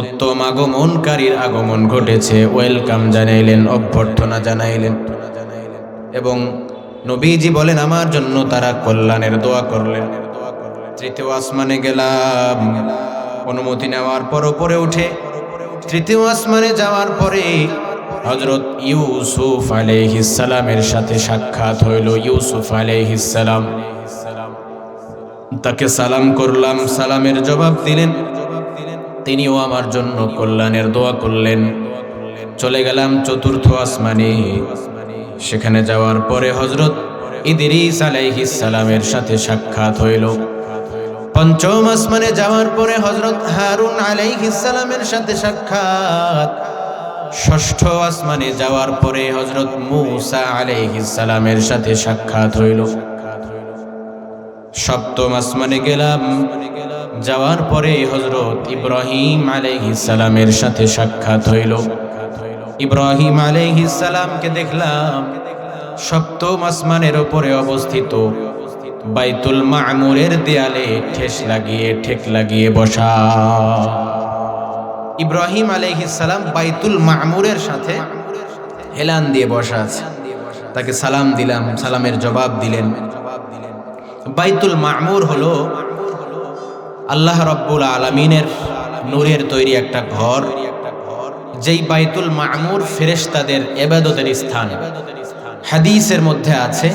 উত্তম আগমনকারীর আগমন ঘটেছে। ওয়েলকাম জানাইলেন, অভ্যর্থনা জানাইলেন। এবং নবীজি বলেন, আমার জন্য তারা কল্যাণের দোয়া করলেন। তৃতীয় আসমানে গেলাম। অনুমতি নেওয়ার পর উপরে উঠে তৃতীয় আসমানে যাওয়ার পরে হযরত ইউসুফ আলাইহিস সালামের সাথে সাক্ষাৎ হইল। ইউসুফ আলাইহিস সালাম, তাকে সালাম করলাম, সালামের জবাব দিলেন। তিনিও আমার জন্য কল্যাণের দোয়া করলেন। চলে গেলাম চতুর্থ আসমানে। সেখানে যাওয়ার পরে হযরত ইদরিস আলাইহিস সালামের সাথে সাক্ষাৎ হইল। পঞ্চম আসমানে যাওয়ার পরে হযরত হারুন আলাইহিস সালামের সাথে সাক্ষাৎ। ষষ্ঠ আসমানে যাওয়ার পরে হযরত মূসা আলাইহিস সালামের সাথে সাক্ষাৎ হইল। সপ্তম আসমানে গেলাম। যাওয়ার পরে হযরত ইব্রাহিম আলাইহিস সালামের সাথে সাক্ষাৎ হইল। ইব্রাহিম আলাইহিস সালামকে দেখলাম সপ্তম আসমানের উপরে অবস্থিত বাইতুল মামুরের দেয়ালে ঠেক লাগিয়ে বসা। ইব্রাহিম আলাইহিস সালাম বাইতুল মামুরের সাথে হেলান দিয়ে বসা আছে। তাকে সালাম দিলাম, সালামের জবাব দিলেন। বাইতুল মামুর হলো আল্লাহ রাব্বুল আলামিনের নূরের তৈরি একটা ঘর, যেই বাইতুল মামুর ফেরেশতাদের ইবাদতের স্থান। হাদিসের মধ্যে আছে,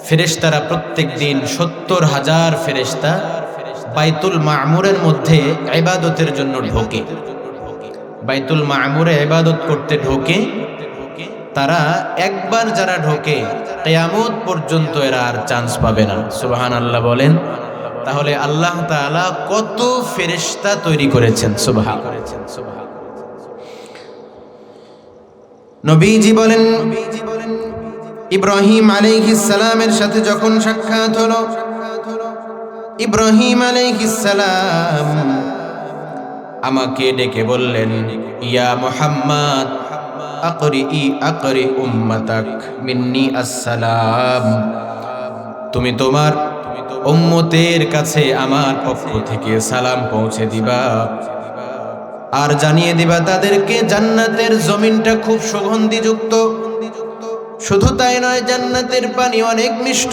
ফেরেশতারা প্রত্যেক দিন ৭০,০০০ ফেরেশতা বাইতুল মামুরের মধ্যে ইবাদতের জন্য ঢোকে। বাইতুল মামুরে ইবাদত করতে ঢোকে তারা। একবার যারা ঢোকে কিয়ামত পর্যন্ত এরা আর চান্স পাবে না। সুবহানাল্লাহ বলেন। তাহলে আল্লাহ তাআলা কত ফেরেশতা তৈরি করেছেন। সুবহান। নবীজি বলেন, ইব্রাহিম আলাইহিস সালামের সাথে যখন সাক্ষাৎ হলো, ইব্রাহিম আলাইহিস সালাম আমাকে ডেকে বললেন, ইয়া মুহাম্মদ আকরি উম্মাতাক মিন্নি আসসালাম। তুমি তোমার উম্মতের কাছে আমার পক্ষ থেকে সালাম পৌঁছে দিবা, আর জানিয়ে দিবা তাদেরকে জান্নাতের জমিনটা খুব সুগন্ধিযুক্ত। শুধু তাই নয়, জান্নাতের পানি অনেক মিষ্ট।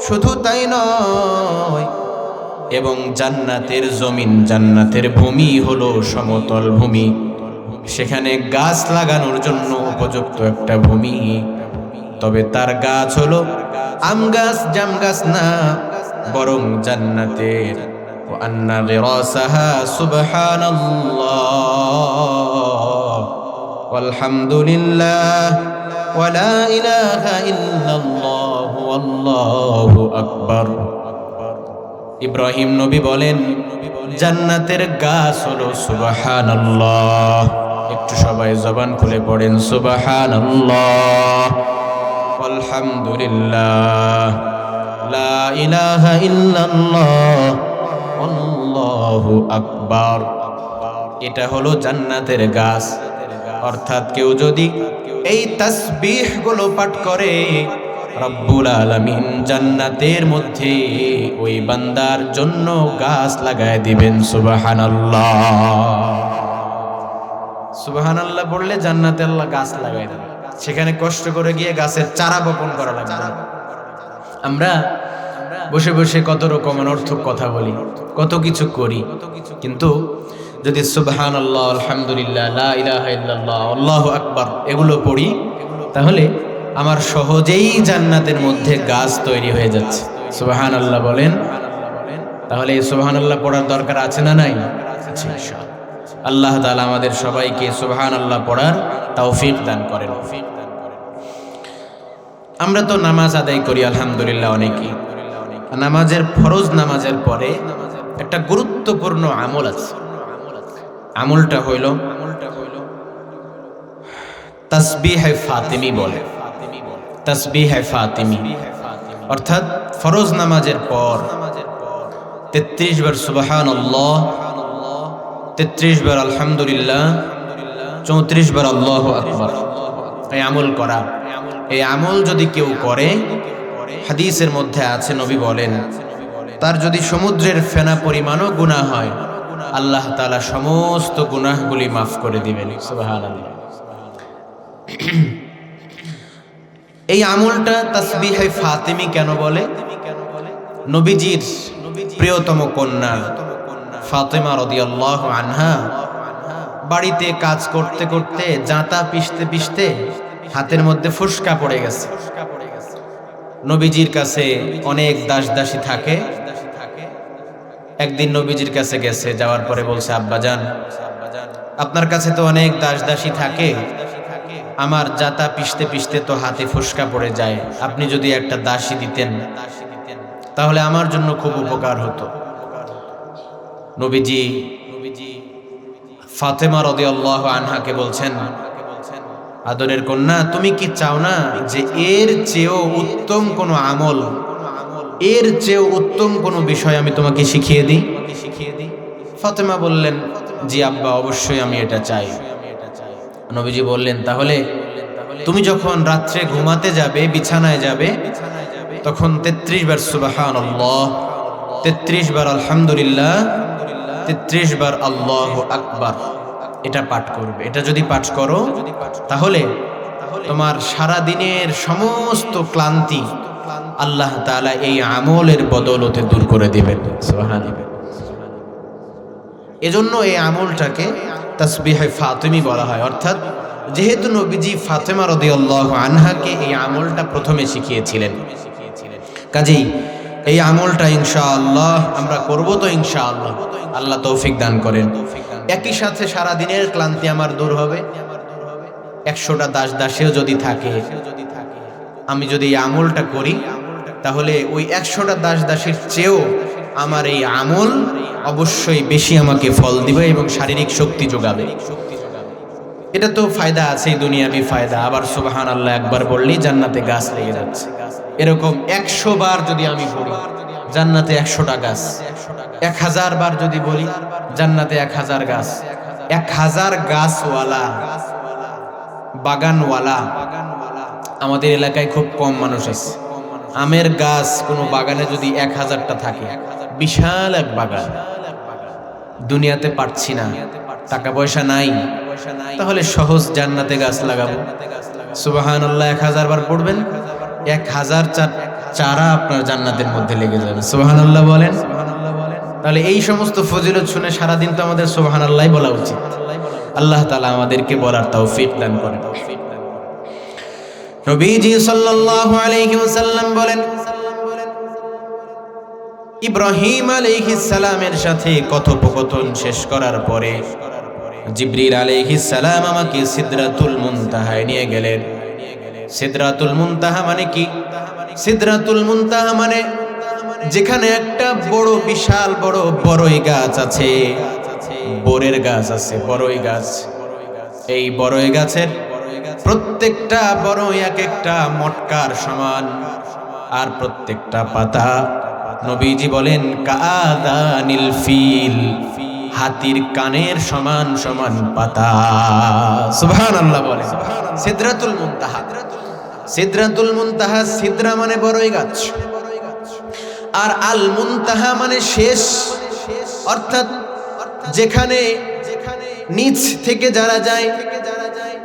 শুধু তাই নয়, এবং জান্নাতের জমিন, জান্নাতের ভূমি হলো সমতল ভূমি। সেখানে গাছ লাগানোর জন্য উপযুক্ত একটা ভূমি, তবে তার গাছ হলো আম গাছ, জাম গাছ না, বরং জান্নাতের। ওয়া আন্না গিরাসাহা সুবহানাল্লাহ ওয়ালহামদুলিল্লাহ ওয়া লা ইলাহা ইল্লাল্লাহ ওয়াল্লাহু আকবার। ইব্রাহিম নবী বলেন জান্নাতের গাছ হলো সুবহানাল্লাহ। একটু সবাই জবান খুলে পড়েন সুবহানাল্লাহ আলহামদুলিল্লাহ লা ইলাহা ইল্লাল্লাহ আল্লাহু আকবার। এটা হলো জান্নাতের গাছ। অর্থাৎ কেউ যদি এই তাসবিহ গুলো পাঠ করে, রব্বুল আলামিন জান্নাতের মধ্যে ওই বান্দার জন্য গাছ লাগায় দিবেন। সুবহানাল্লাহ। সুবহানাল্লাহ বললে জান্নাতে আল্লাহ গাছ লাগায় দেবেন। সেখানে কষ্ট করে গিয়ে গাছের চারা বপন করা লাগবে না। আমরা বসে বসে কত রকম অনর্থক কথা বলি, কত কিছু করি, কিন্তু যদি সুবহানাল্লাহ আলহামদুলিল্লাহ লা ইলাহা ইল্লাল্লাহ আল্লাহু আকবার এগুলো পড়ি, তাহলে আমার সহজেই জান্নাতের মধ্যে গাছ তৈরি হয়ে যাচ্ছে। সুবহানাল্লাহ বলেন। তাহলে এই সুবহানাল্লাহ পড়ার দরকার আছে না নাই? আছে ইনশাআল্লাহ। আল্লাহ তাআলা আমাদের সবাইকে সুবহানাল্লাহ পড়ার তৌফিক দান করেন। আমরা তো নামাজ আদায় করি আলহামদুলিল্লাহ অনেকেই। নামাজের ফরজ নামাজের পরে একটা গুরুত্বপূর্ণ আমল আছে। আমলটা হইল তাসবিহে ফাতিমি বলে। তাসবিহে ফাতিমি অর্থাৎ ফরজ নামাজের পর 33 বার সুবহানাল্লাহ, 33 বার আলহামদুলিল্লাহ, 34 বার আল্লাহু আকবার এই আমল করা। এই আমল যদি কেউ করে, হাদিসের মধ্যে আছে নবী বলেন তার যদি সমুদ্রের ফেনা পরিমাণও গুনাহ হয়, আল্লাহ তাআলা সমস্ত গুনাহগুলি মাফ করে দিবেন। সুবহানাল্লাহ। এই আমলটা তাসবিহে ফাতিমি কেন বলে? নবীজির প্রিয়তম কন্যা ফাতেমা রাদিয়াল্লাহু আনহা বাড়িতে কাজ করতে করতে জাঁতা পিষতে পিষতে হাতের মধ্যে ফুসকা পড়ে গেছে। নবীজির কাছে অনেক দাস দাসী থাকে। একদিন নবীজির কাছে গেছে, যাওয়ার পরে বলছে, আব্বাজান আপনার কাছে তো অনেক দাস দাসী থাকে, আমার জাতা পিষতে পিষতে তো হাতে ফুসকা পড়ে যায়, আপনি যদি একটা দাসী দিতেন তাহলে আমার জন্য খুব উপকার হতো। নবীজি ফাতেমা রাদিয়াল্লাহু আনহাকে বলছেন, আদরের কন্যা তুমি কি চাও না যে এর চেয়েও উত্তম কোনো আমল, এর চেয়েও উত্তম কোনো বিষয় আমি তোমাকে শিখিয়ে দিই? ফাতেমা বললেন, জি আব্বা, অবশ্যই আমি এটা চাই। নবীজি বললেন, তাহলে তুমি যখন রাত্রে ঘুমাতে যাবে, বিছানায় যাবে, তখন 33 বার সুবহানাল্লাহ, 33 বার আলহামদুলিল্লাহ, 33 বার আল্লাহু আকবার এটা পাঠ করবে। এটা যদি পাঠ করো তাহলে তোমার সারা দিনের সমস্ত ক্লান্তি আল্লাহ তাআলা এই আমলের বদৌলতে দূর করে দিবেন। সুবহানাল্লাহ। এজন্য এই আমলটাকে তাসবিহে ফাতিমি বলা হয়। অর্থাৎ যেহেতু নবীজি ফাতেমা রাদিয়াল্লাহু আনহাকে এই আমলটা প্রথমে শিখিয়েছিলেন, কাজেই এই আমলটা ইনশাআল্লাহ আমরা করব। তো ইনশাআল্লাহ আল্লাহ তৌফিক দান করেন। একই সাথে সারা দিনের ক্লান্তি আমার দূর হবে। 100টা দাস দাসীও যদি থাকে, আমি যদি এই আমলটা করি, তাহলে ওই 100টা দাস দাসীর চেয়েও আমার এই আমল অবশ্যই বেশি আমাকে ফল দিবে এবং শারীরিক শক্তি যোগাবে। এটা তো ফায়দা আছে, দুনিয়াবি ফায়দা। আবার সুবহানাল্লাহ একবার বললেই জান্নাতে গাছ লেগে যাচ্ছে। এরকম 100 বার যদি আমি বলি, জান্নাতে 100টা গাছ। 1000 বার যদি বলি, জান্নাতে 1000 গাছ। 1000 গাছওয়ালা, বাগানওয়ালা আমাদের এলাকায় খুব কম মানুষ আছে। আমের গাছ কোনো বাগানে যদি 1000টা থাকে, বিশাল এক বাগান। দুনিয়াতে পারছি না, টাকা পয়সা নাই, তাহলে সহজ জান্নাতে গাছ লাগাবো। সুবহানাল্লাহ 1000 বার পড়বেন, 1000 চারা আপনার জান্নাতের মধ্যে লেগে যাবে। সুবহানাল্লাহ বলেন। তাহলে এই সমস্ত ফজিলত শুনে সারাদিন তো আমাদের সুবহানাল্লাহ বলা উচিত। আল্লাহ তাআলা আমাদেরকে বলার তৌফিক দান করেন। নবীজি সাল্লাল্লাহু আলাইহি ওয়াসাল্লাম বলেন, ইব্রাহিম আলাইহিস সালামের সাথে কথোপকথন শেষ করার পরে জিবরিল আলাইহিস সালাম আমাকে সিদরাতুল মুনতাহায় নিয়ে গেলেন। সিদরাতুল মুনতাহা মানে কি? সিদরাতুল মুনতাহা মানে যেখানে একটা বড় বিশাল বড় বড়ই গাছ আছে, বরের গাছ আছে, বড়ই গাছ। এই বড়ই গাছের প্রত্যেকটা বড়ই এক একটা মটকার সমান, আর প্রত্যেকটা পাতা নবীজি বলেন কাআদানিল ফিল, হাতির কানের সমান সমান পাতা। সুবহানাল্লাহ বলে। সিদরাতুল মুনতাহা, সিদরাতুল মুনতাহা, সিদরা মানে বড়ই গাছ, আর আল মুনতাহা মানে শেষ, অর্থাৎ যেখানে নিচ থেকে যারা যায়,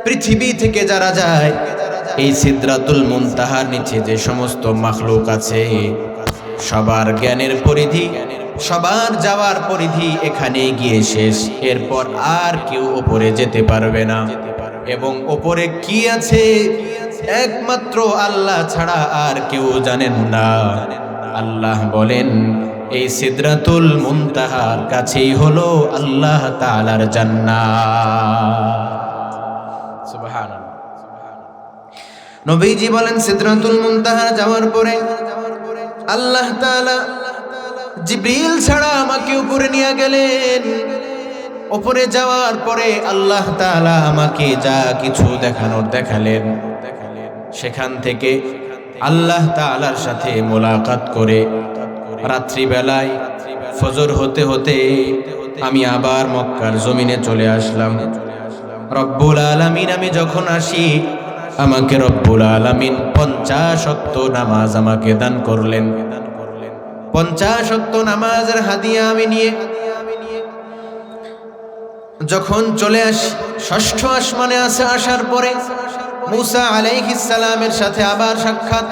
পৃথিবী থেকে যারা যায়, এই সিদরাতুল মুনতাহার নিচে যে সমস্ত মাখলুক আছে সবার জ্ঞানের পরিধি, সবার যাওয়ার পরিধি এখানে গিয়ে শেষ। এরপর আর কেউ উপরে যেতে পারবে না, এবং উপরে কি আছে একমাত্র আল্লাহ ছাড়া আর কেউ জানেন না। আল্লাহ বলেন এই সিদরাতুল মুনতাহার কাছেই হলো আল্লাহ তাআলার জান্নাত। সুবহানাল্লাহ। নবীজি বলেন সিদরাতুল মুনতাহা যাওয়ার পরে আল্লাহ তাআলা জিবরিল ছাড়া আমাকে উপরে নিয়ে গেলেন। উপরে যাওয়ার পরে আল্লাহ তাআলা আমাকে যা কিছু দেখানোর দেখালেন, সেখান থেকে আল্লাহ তাআলার সাথে মোলাকাত করে রাত্রিবেলায় ফজর হতে হতে আমি আবার মক্কার জমিনে চলে আসলাম। রব্বুল আলামিন আমি যখন আসি, আমাকে রব্বুল আলামিন 50 ওয়াক্ত নামাজ আমাকে দান করলেন। 50 ওয়াক্ত নামাজের হাদিয়া আমি নিয়ে যখন চলে আসি, ষষ্ঠ আসমানে আসার পরে মুসা আলাইহিস সালামের সাথে আবার সাক্ষাৎ।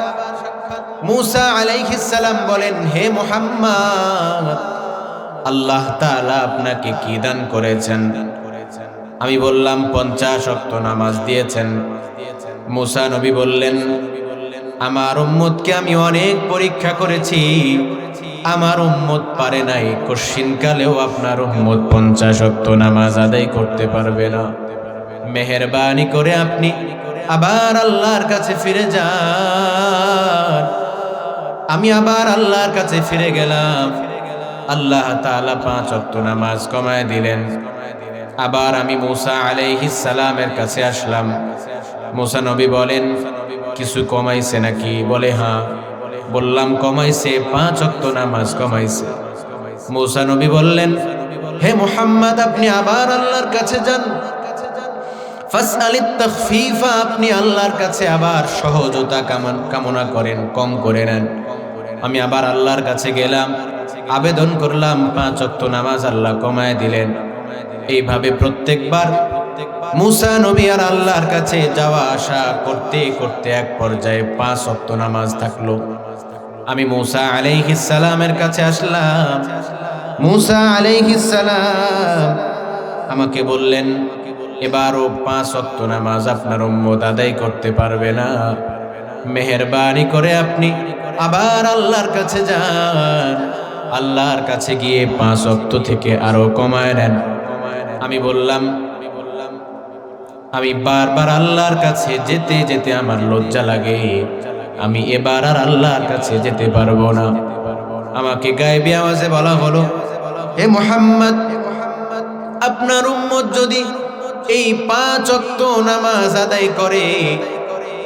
মুসা আলাইহিস সালাম বলেন, হে মুহাম্মদ, আল্লাহ তাআলা আপনাকে কি দান করেছেন? আমি বললাম 50 ওয়াক্ত নামাজ দিয়েছেন। মুসা নবী বললেন, আমার উম্মতকে আমি অনেক পরীক্ষা করেছি, আমার উম্মত পারে নাই, কশিনকালেও আপনার উম্মত 50 ওয়াক্ত নামাজ আদায় করতে পারবে না। মেহেরবানি করে আপনি আবার আল্লাহর কাছে ফিরে যান। আমি আবার আল্লাহর কাছে ফিরে গেলাম। আল্লাহ তাআলা 5 ওয়াক্ত নামাজ কমায় দিলেন। আবার আমি মুসা আলাইহিস সালামের কাছে আসলাম। মুসা নবী বলেন, কিছু কমাইছে নাকি? বলে হ্যাঁ। বললাম কমাইছে, 5 ওয়াক্ত নামাজ কমাইছে। মুসা নবী বললেন, হে মুহাম্মদ, আপনি আবার আল্লাহর কাছে যান। ফাসআলিত তাখফীফা, আপনি আল্লাহর কাছে আবার সহজতা কামনা করেন, কম করে নেন। আমি আবার আল্লাহর কাছে গেলাম, আবেদন করলাম, 5 ওয়াক্ত নামাজ আল্লাহ কমায় দিলেন। এইভাবে প্রত্যেকবার মুসা নবী আর আল্লাহর কাছে যাওয়া আসা করতে করতে এক পর্যায়ে 5 ওয়াক্ত নামাজ থাকলো। আমি মুসা আলাইহিস সালামের কাছে আসলাম। মুসা আলাইহিস সালাম আমাকে বললেন, এবারও 5 ওয়াক্ত নামাজ আপনার উম্মত আদায় করতে পারবে না, মেহেরবানি করে আপনি আবার আল্লাহর কাছে যান। আল্লাহর কাছে গিয়ে 5 ওয়াক্ত থেকে আরো কমায় নেন। আমি বললাম, আমি বারবার আল্লাহর কাছে যেতে যেতে আমার লজ্জা লাগে, আমি এবার আর আল্লাহর কাছে যেতে পারবো না। আমাকে গায়েবী আওয়াজে বলা হলো, হে মুহাম্মদ, আপনার উম্মত যদি এই 5 ওয়াক্ত নামাজ আদায় করে,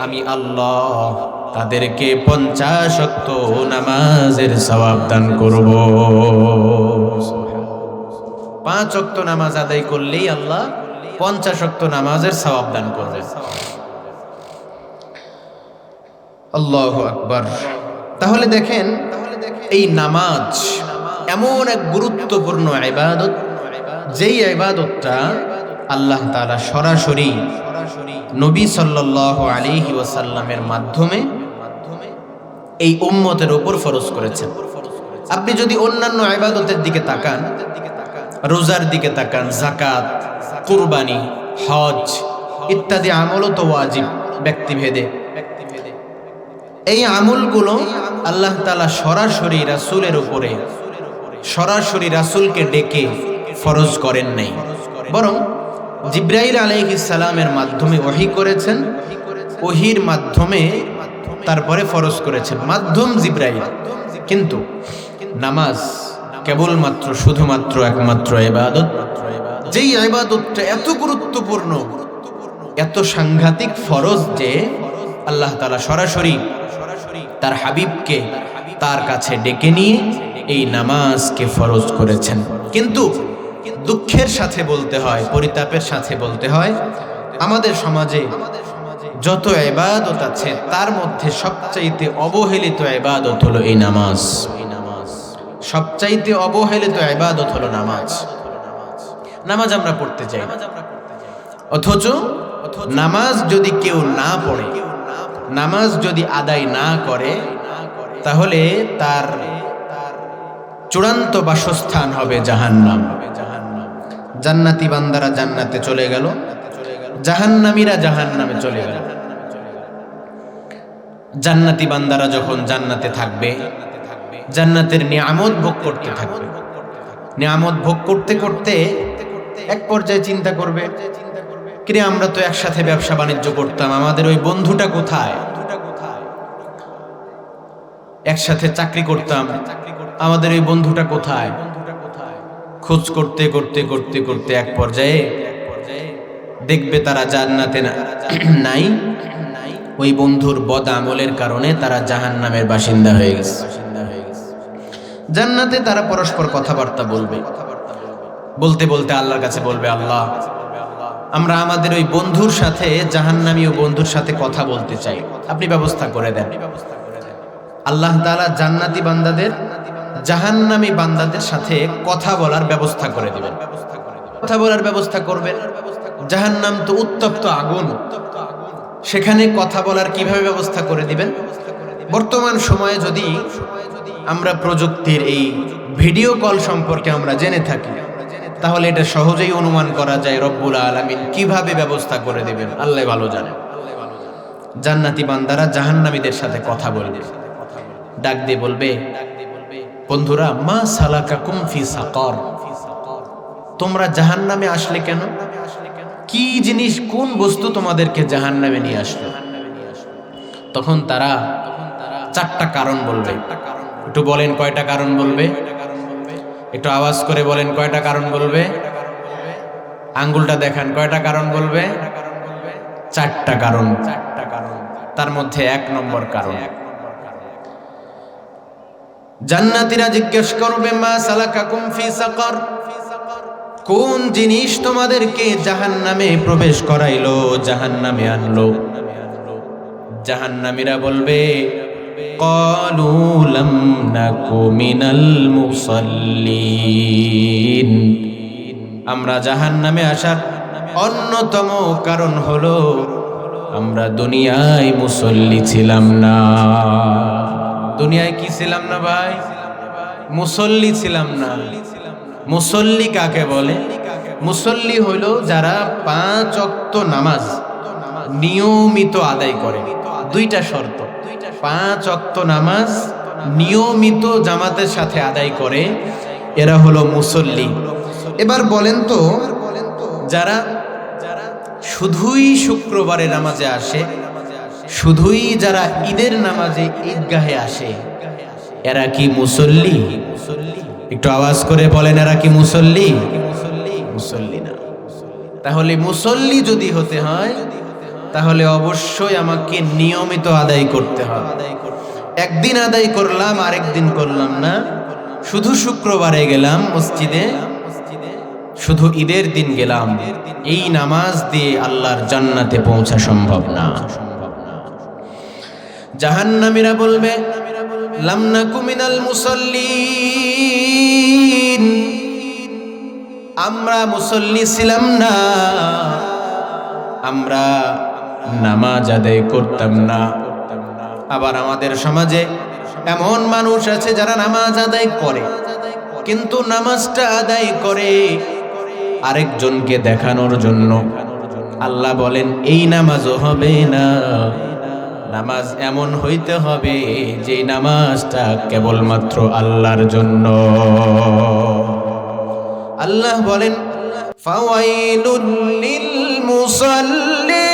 আমি আল্লাহ তাদেরকে 50 ওয়াক্ত নামাজের সওয়াব দান করব। 5 ওয়াক্ত নামাজ আদায় করলেই আল্লাহ 50 ওয়াক্ত নামাজের সওয়াব দান করবে। আল্লাহু আকবার। তাহলে দেখেন, এই নামাজ এমন এক গুরুত্বপূর্ণ ইবাদত, যেই ইবাদতটা আল্লাহ তাআলা সরাসরি নবী সাল্লাল্লাহু আলাইহি ওয়াসাল্লামের মাধ্যমে এই উম্মতের উপর ফরজ করেছেন। আপনি যদি অন্যান্য ইবাদতের দিকে তাকান, রোজার দিকে তাকান, যাকাত, কুরবানি, হজ ইত্যাদি আমলও তো ওয়াজিব ব্যক্তিভেদে। এই আমলগুলো আল্লাহ তাআলা সরাসরি রাসূলের উপরে, সরাসরি রাসূলকে ডেকে ফরজ করেন নাই, বরং জিবরাইল আলাইহিস সালামের মাধ্যমে ওহী করেছেন, ওহীর মাধ্যমে তারপরে ফরজ করেছেন, মাধ্যম জিবরাইল। কিন্তু নামাজ কেবলমাত্র শুধুমাত্র একমাত্র ইবাদত, যেই ইবাদতটা এত গুরুত্বপূর্ণ, এত সাংঘাতিক ফরজ যে আল্লাহ তাআলা সরাসরি তার হাবিবকে তার কাছে ডেকে নিয়ে এই নামাজকে ফরজ করেছেন। কিন্তু দুঃখের সাথে বলতে হয়, পরিতাপের সাথে বলতে হয়, আমাদের সমাজে যত ইবাদত আছে তার মধ্যে সবচাইতে অবহেলিত ইবাদত হলো এই নামাজ। সবচাইতে অবহেলিত ইবাদত হলো নামাজ। নামাজ আমরা পড়তে চাই না, অথচ নামাজ যদি কেউ না পড়ে, নামাজ যদি আদায় না করে, তাহলে তার চূড়ান্ত বাসস্থান হবে জাহান্নাম। জান্নাতি বান্দারা জান্নাতে চলে গেল, জাহান্নামীরা জাহান্নামে চলে গেল। জান্নাতি বান্দারা যখন জান্নাতে থাকবে, জান্নাতের নিয়ামত ভোগ করতে থাকবে। নিয়ামত ভোগ করতে করতে এক পর্যায়ে চিন্তা করবে, কিরে আমরা তো একসাথে ব্যবসা বাণিজ্য করতাম, আমাদের ওই বন্ধুটা কোথায়? একসাথে চাকরি করতাম, আমাদের ওই বন্ধুটা কোথায়? খোঁজ করতে করতে করতে করতে এক পর্যায়ে দেখবে তারা জান্নাতে নাই। ওই বন্ধুর বদ আমলের কারণে তারা জাহান্নামের বাসিন্দা হয়ে গেছে। জান্নাতে তারা পরস্পর কথাবার্তা বলবে, বলতে বলতে আল্লাহর কাছে বলবে, আল্লাহ আমরা আমাদের ওই বন্ধুর সাথে, জাহান্নামী ও বন্ধুর সাথে কথা বলতে চাই, আপনি ব্যবস্থা করে দেন। আল্লাহ তাআলা জান্নাতি বান্দাদের জাহান্নামী বান্দাদের সাথে কথা বলার ব্যবস্থা করে দিবেন, কথা বলার ব্যবস্থা করবেন। জাহান্নাম তো উত্তপ্ত আগুন, সেখানে কথা বলার কিভাবে ব্যবস্থা করে দিবেন? বর্তমান সময়ে যদি আমরা প্রযুক্তির এই ভিডিও কল সম্পর্কে আমরা জেনে থাকি, তাহলে এটা সহজেই অনুমান করা যায় রব্বুল আলামিন কিভাবে ব্যবস্থা করে দিবেন, আল্লাহ ভালো জানে। জান্নাতি বান্দারা জাহান্নামীদের সাথে কথা বলবে, ডাক দিয়ে বলবে, বন্ধুরা মা সালাকাকুম ফি সাকার, তোমরা জাহান্নামে আসলে কেন? কি জিনিস, কোন বস্তু তোমাদেরকে জাহান্নামে নিয়ে আসলো? তখন তারা চারটা কারণ বলবে। একটু বলেন কয়টা কারণ বলবে? একটু আওয়াজ করে বলেন কয়টা কারণ বলবে? আঙ্গুলটা দেখান, কয়টা কারণ বলবে? চারটা কারণ। তার মধ্যে এক নম্বর কারণ, জান্নাতীরা জিজ্ঞেস করবে, মা সালাকাকুম ফি সাকার, কোন জিনিস তোমাদেরকে জাহান্নামে প্রবেশ করাইলো, জাহান্নামে আনলো? জাহান্নামীরা বলবে, ক্বালু লাম নাকু মিনাল মুসাল্লিন, আমরা জাহান্নামে আসার অন্যতম কারণ হলো আমরা দুনিয়ায় মুসল্লি ছিলাম না। দুনিয়ায় কি ছিলাম না ভাই? মুসল্লি ছিলাম না। মুসল্লি কাকে বলে? মুসল্লি হইল যারা 5 ওয়াক্ত নামাজ নিয়মিত আদায় করে। দুইটা শর্ত, 5 ওয়াক্ত নামাজ নিয়মিত জামাতের সাথে আদায় করে, এরা হলো মুসল্লি। এবার বলেন তো, যারা শুধুই শুক্রবারে নামাজে আসে, শুধুই যারা ঈদের নামাজে ঈদগাহে আসে, এরা কি মুসল্লি? একটু আওয়াজ করে বলেন, এরা কি মুসল্লি? মুসল্লি না। তাহলে মুসল্লি যদি হতে হয়, তাহলে অবশ্যই আমাকে নিয়মিত আদায় করতে হবে। একদিন আদায় করলাম, আরেকদিন করলাম না, শুধু শুক্রবারে গেলাম মসজিদে, শুধু ঈদের দিন গেলাম, এই নামাজ দিয়ে আল্লাহর জান্নাতে পৌঁছা সম্ভব না। জাহান্নামীরা বলবে, লাম নাকু মিনাল মুসাল্লিন, আমরা মুসল্লি ছিলাম না, আমরা নামাজ আদায় করতাম না। আবার আমাদের সমাজে এমন মানুষ আছে যারা নামাজ আদায় করে, কিন্তু নামাজটা আদায় করে আরেকজনকে দেখানোর জন্য। আল্লাহ বলেন এই নামাজও হবে না। নামাজ এমন হইতে হবে যে নামাজটা কেবলমাত্র আল্লাহর জন্য। আল্লাহ বলেন ফাওয়াইলুল লিল মুসাল্লিন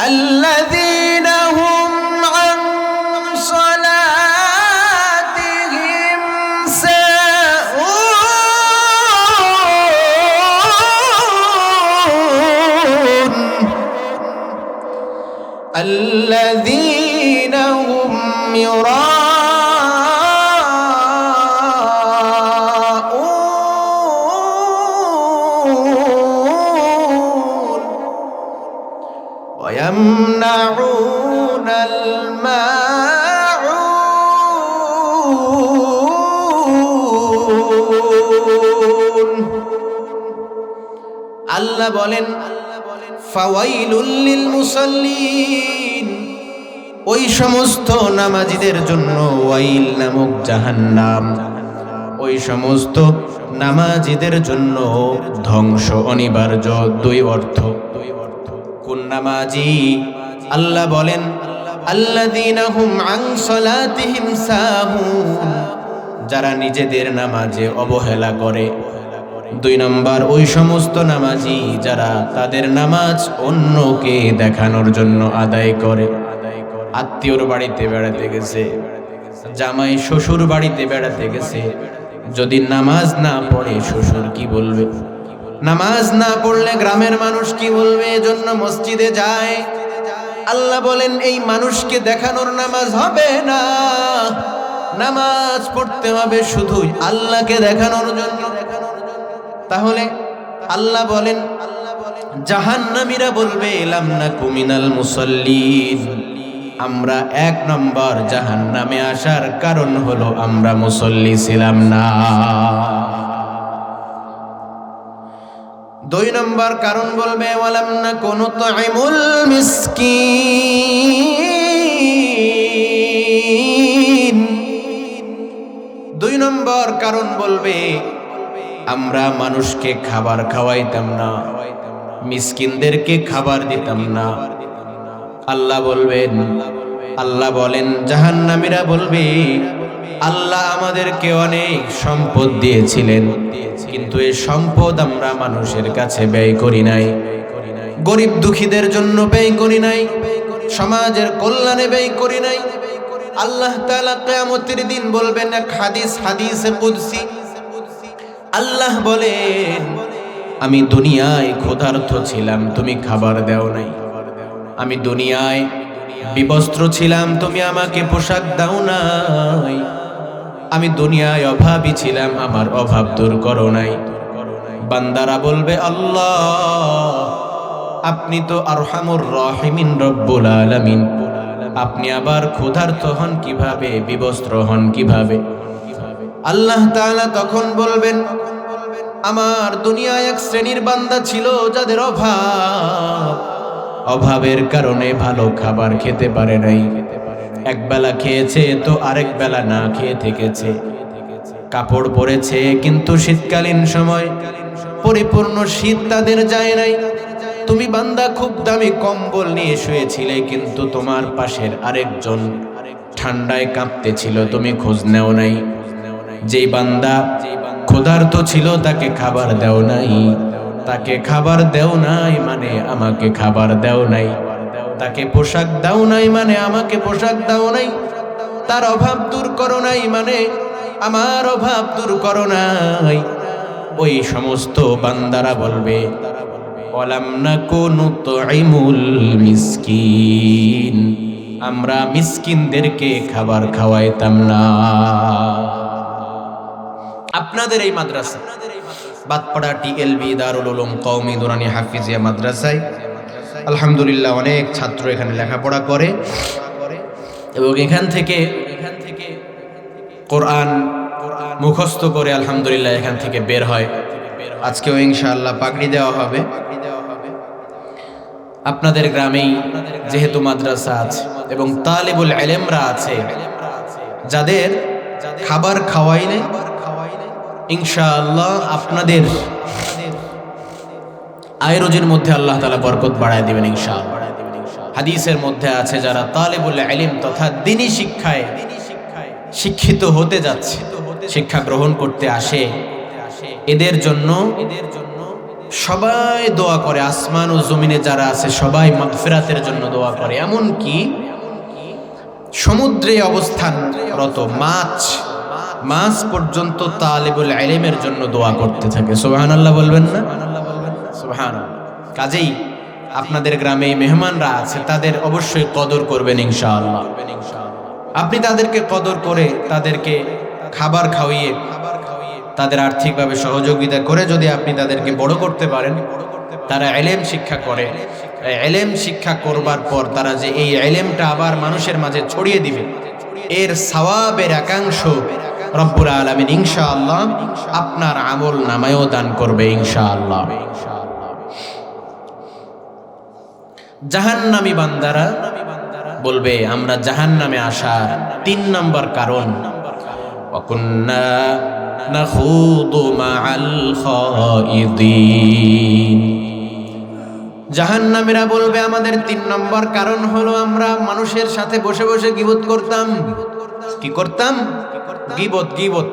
আল্লাযীনা হুম আন সালাতিহিম সাহুন আল্লাযীনা হুম ويمنعون الماعون আল্লাহ বলেন ফাওয়াইলুল লিল মুসাল্লিন ওই সমস্ত নামাজীদের জন্য ওয়াইল নামক জাহান্নাম, ওই সমস্ত নামাজীদের জন্য ধ্বংস অনিবার্য। দুই অর্থ। কোন নামাজি? আল্লাহ বলেন আল্লাযীনা হুম আন সালাতিহিম সাহুন, যারা নিজেদের নামাজে অবহেলা করে। দুই নম্বর, ওই সমস্ত নামাজি যারা তাদের নামাজ অন্যকে দেখানোর জন্য আদায় করে। আত্মীয়র বাড়িতে বেড়াতে গেছে, জামাই শ্বশুর বাড়িতে বেড়াতে গেছে, যদি নামাজ না পড়ে শ্বশুর কি বলবে? নামাজ না পড়লে গ্রামের মানুষ কি বলবে? এজন্য মসজিদে যায়। আল্লাহ বলেন এই মানুষকে দেখানোর নামাজ হবে না, নামাজ পড়তে হবে শুধুই আল্লাহকে দেখানোর জন্য। তাহলে আল্লাহ বলেন জাহান্নামীরা বলবে লাম নাকু মিনাল মুসাল্লিন, আমরা এক নম্বর জাহান্নামে আসার কারণ হলো আমরা মুসল্লি ছিলাম না। দুই নম্বর কারণ বলবে ওয়ালাম নাকু নুতঈমুল মিসকিন। দুই নম্বর কারণ বলবে আমরা মানুষকে খাবার খাওয়াইতাম না, মিসকিনদেরকে খাবার দিতাম না। আল্লাহ বলেন জাহান্নামীরা বলবে আল্লাহ আমাদেরকে অনেক সম্পদ দিয়েছিলেন, কিন্তু এই সম্পদ আমরা মানুষের কাছে ব্যয় করি নাই, গরিব দুঃখীদের জন্য ব্যয় করি নাই, সমাজের কল্যাণে ব্যয় করি নাই। আল্লাহ তাআলা কিয়ামতের দিন বলবেন এক হাদিসে কুদসি, আল্লাহ বলেন আমি দুনিয়ায় ক্ষুধার্ত ছিলাম, তুমি খাবার দাও নাই। আমি দুনিয়ায় বিবস্ত্র ছিলাম, তুমি আমাকে পোশাক দাও নাই। আমি দুনিয়ায় অভাবী ছিলাম, আমার অভাব দূর করো নাই। বান্দারা বলবে আল্লাহ আপনি তো আরহামুর রাহিমিন রব্বুল আলামিন, আপনি আবার ক্ষুধার্ত হন কিভাবে, বিবস্ত্র হন কিভাবে? আল্লাহ তাআলা তখন বলবেন আমার দুনিয়ায় এক শ্রেণীর বান্দা ছিল যাদের অভাবের কারণে ভালো খাবার খেতে পারে নাই। এক বেলা খেয়েছে তো আরেক বেলা না খেয়ে থেকেছে। কাপড় পরেছে কিন্তু শীতকালীন সময় পরিপূর্ণ শীত তাদের যায় নাই। তুমি বান্দা খুব দামি কম্বল নিয়ে শুয়েছিলে, কিন্তু তোমার পাশের আরেকজন ঠান্ডায় কাঁপতেছিল, তুমি খোঁজ নেও নাই। যেই বান্দা ক্ষুধার্ত ছিল তাকে খাবার দেও নাই, তাকে খাবার দেও নাই মানে আমাকে খাবার দেও নাই, তাকে পোশাক দাও নাই মানে আমাকে পোশাক দাও নাই, তার অভাব দূর করো নাই মানে আমার অভাব দূর করো নাই। ওই সমস্ত বান্দারা বলবে ওয়ালাম নাকু নুতঈমুল মিসকিন, আমরা মিসকিনদেরকে খাবার খাওয়াইতাম না। আপনাদের এই মাদ্রাসা বাতপাড়া টিএলবি দারুল উলুম কওমি দুরানি হাফিজিয়া মাদ্রাসায় আলহামদুলিল্লাহ অনেক ছাত্র এখানে লেখাপড়া করে এবং এখান থেকে কোরআন মুখস্থ করে আলহামদুলিল্লাহ এখান থেকে বের হয়। আজকেও ইনশাআল্লাহ পাগড়ি দেওয়া হবে। আপনাদের গ্রামেই যেহেতু মাদ্রাসা আছে এবং তালিবুল ইলমরা আছে, যাদের খাবার খাওয়াইলে ইনশাআল্লাহ আপনাদের আয় রুজির মধ্যে আল্লাহ তাআলা বরকত বাড়ায় দিবেন ইনশাআল্লাহ। হাদিসের মধ্যে আছে যারা তালিবুল ইলম তথা দ্বীনি শিক্ষায় শিক্ষিত হতে যাচ্ছে, শিক্ষা গ্রহণ করতে আসে, এদের জন্য সবাই দোয়া করে। আসমান ও জমিনে যারা আছে সবাই মাগফিরাতের জন্য দোয়া করে। এমন কি সমুদ্রে অবস্থানরত মাছ পর্যন্ত তালিবুল ইলমের জন্য দোয়া করতে থাকে। সুবহানাল্লাহ বলবেন না? সুবহানাল্লাহ। কাজেই আপনাদের গ্রামে মেহমানরা আছে, তাদের অবশ্যই কদর করবেন ইনশাআল্লাহ। আপনি তাদেরকে কদর করে তাদেরকে খাবার খাওয়িয়ে তাদের আর্থিকভাবে সহযোগিতা করে যদি আপনি তাদেরকে বড় করতে পারেন, তারা ইলম শিক্ষা করে, ইলম শিক্ষা করবার পর তারা যে এই ইলমটা আবার মানুষের মাঝে ছড়িয়ে দিবে, এর সওয়াবের একাংশ রব্বুল আলামিন ইনশাআল্লাহ আপনার আমল নামায়ও দান করবে ইনশাআল্লাহ। জাহান্নামী বান্দারা বলবে আমরা জাহান্নামে আসার ৩ নম্বর কারণ ওয়াকুন্না নাখুদু মাআল খাইদিন। জাহান্নামীরা বলবে আমাদের ৩ নম্বর কারণ হলো আমরা মানুষের সাথে বসে বসে গীবত করতাম। কি করতাম? গীবত।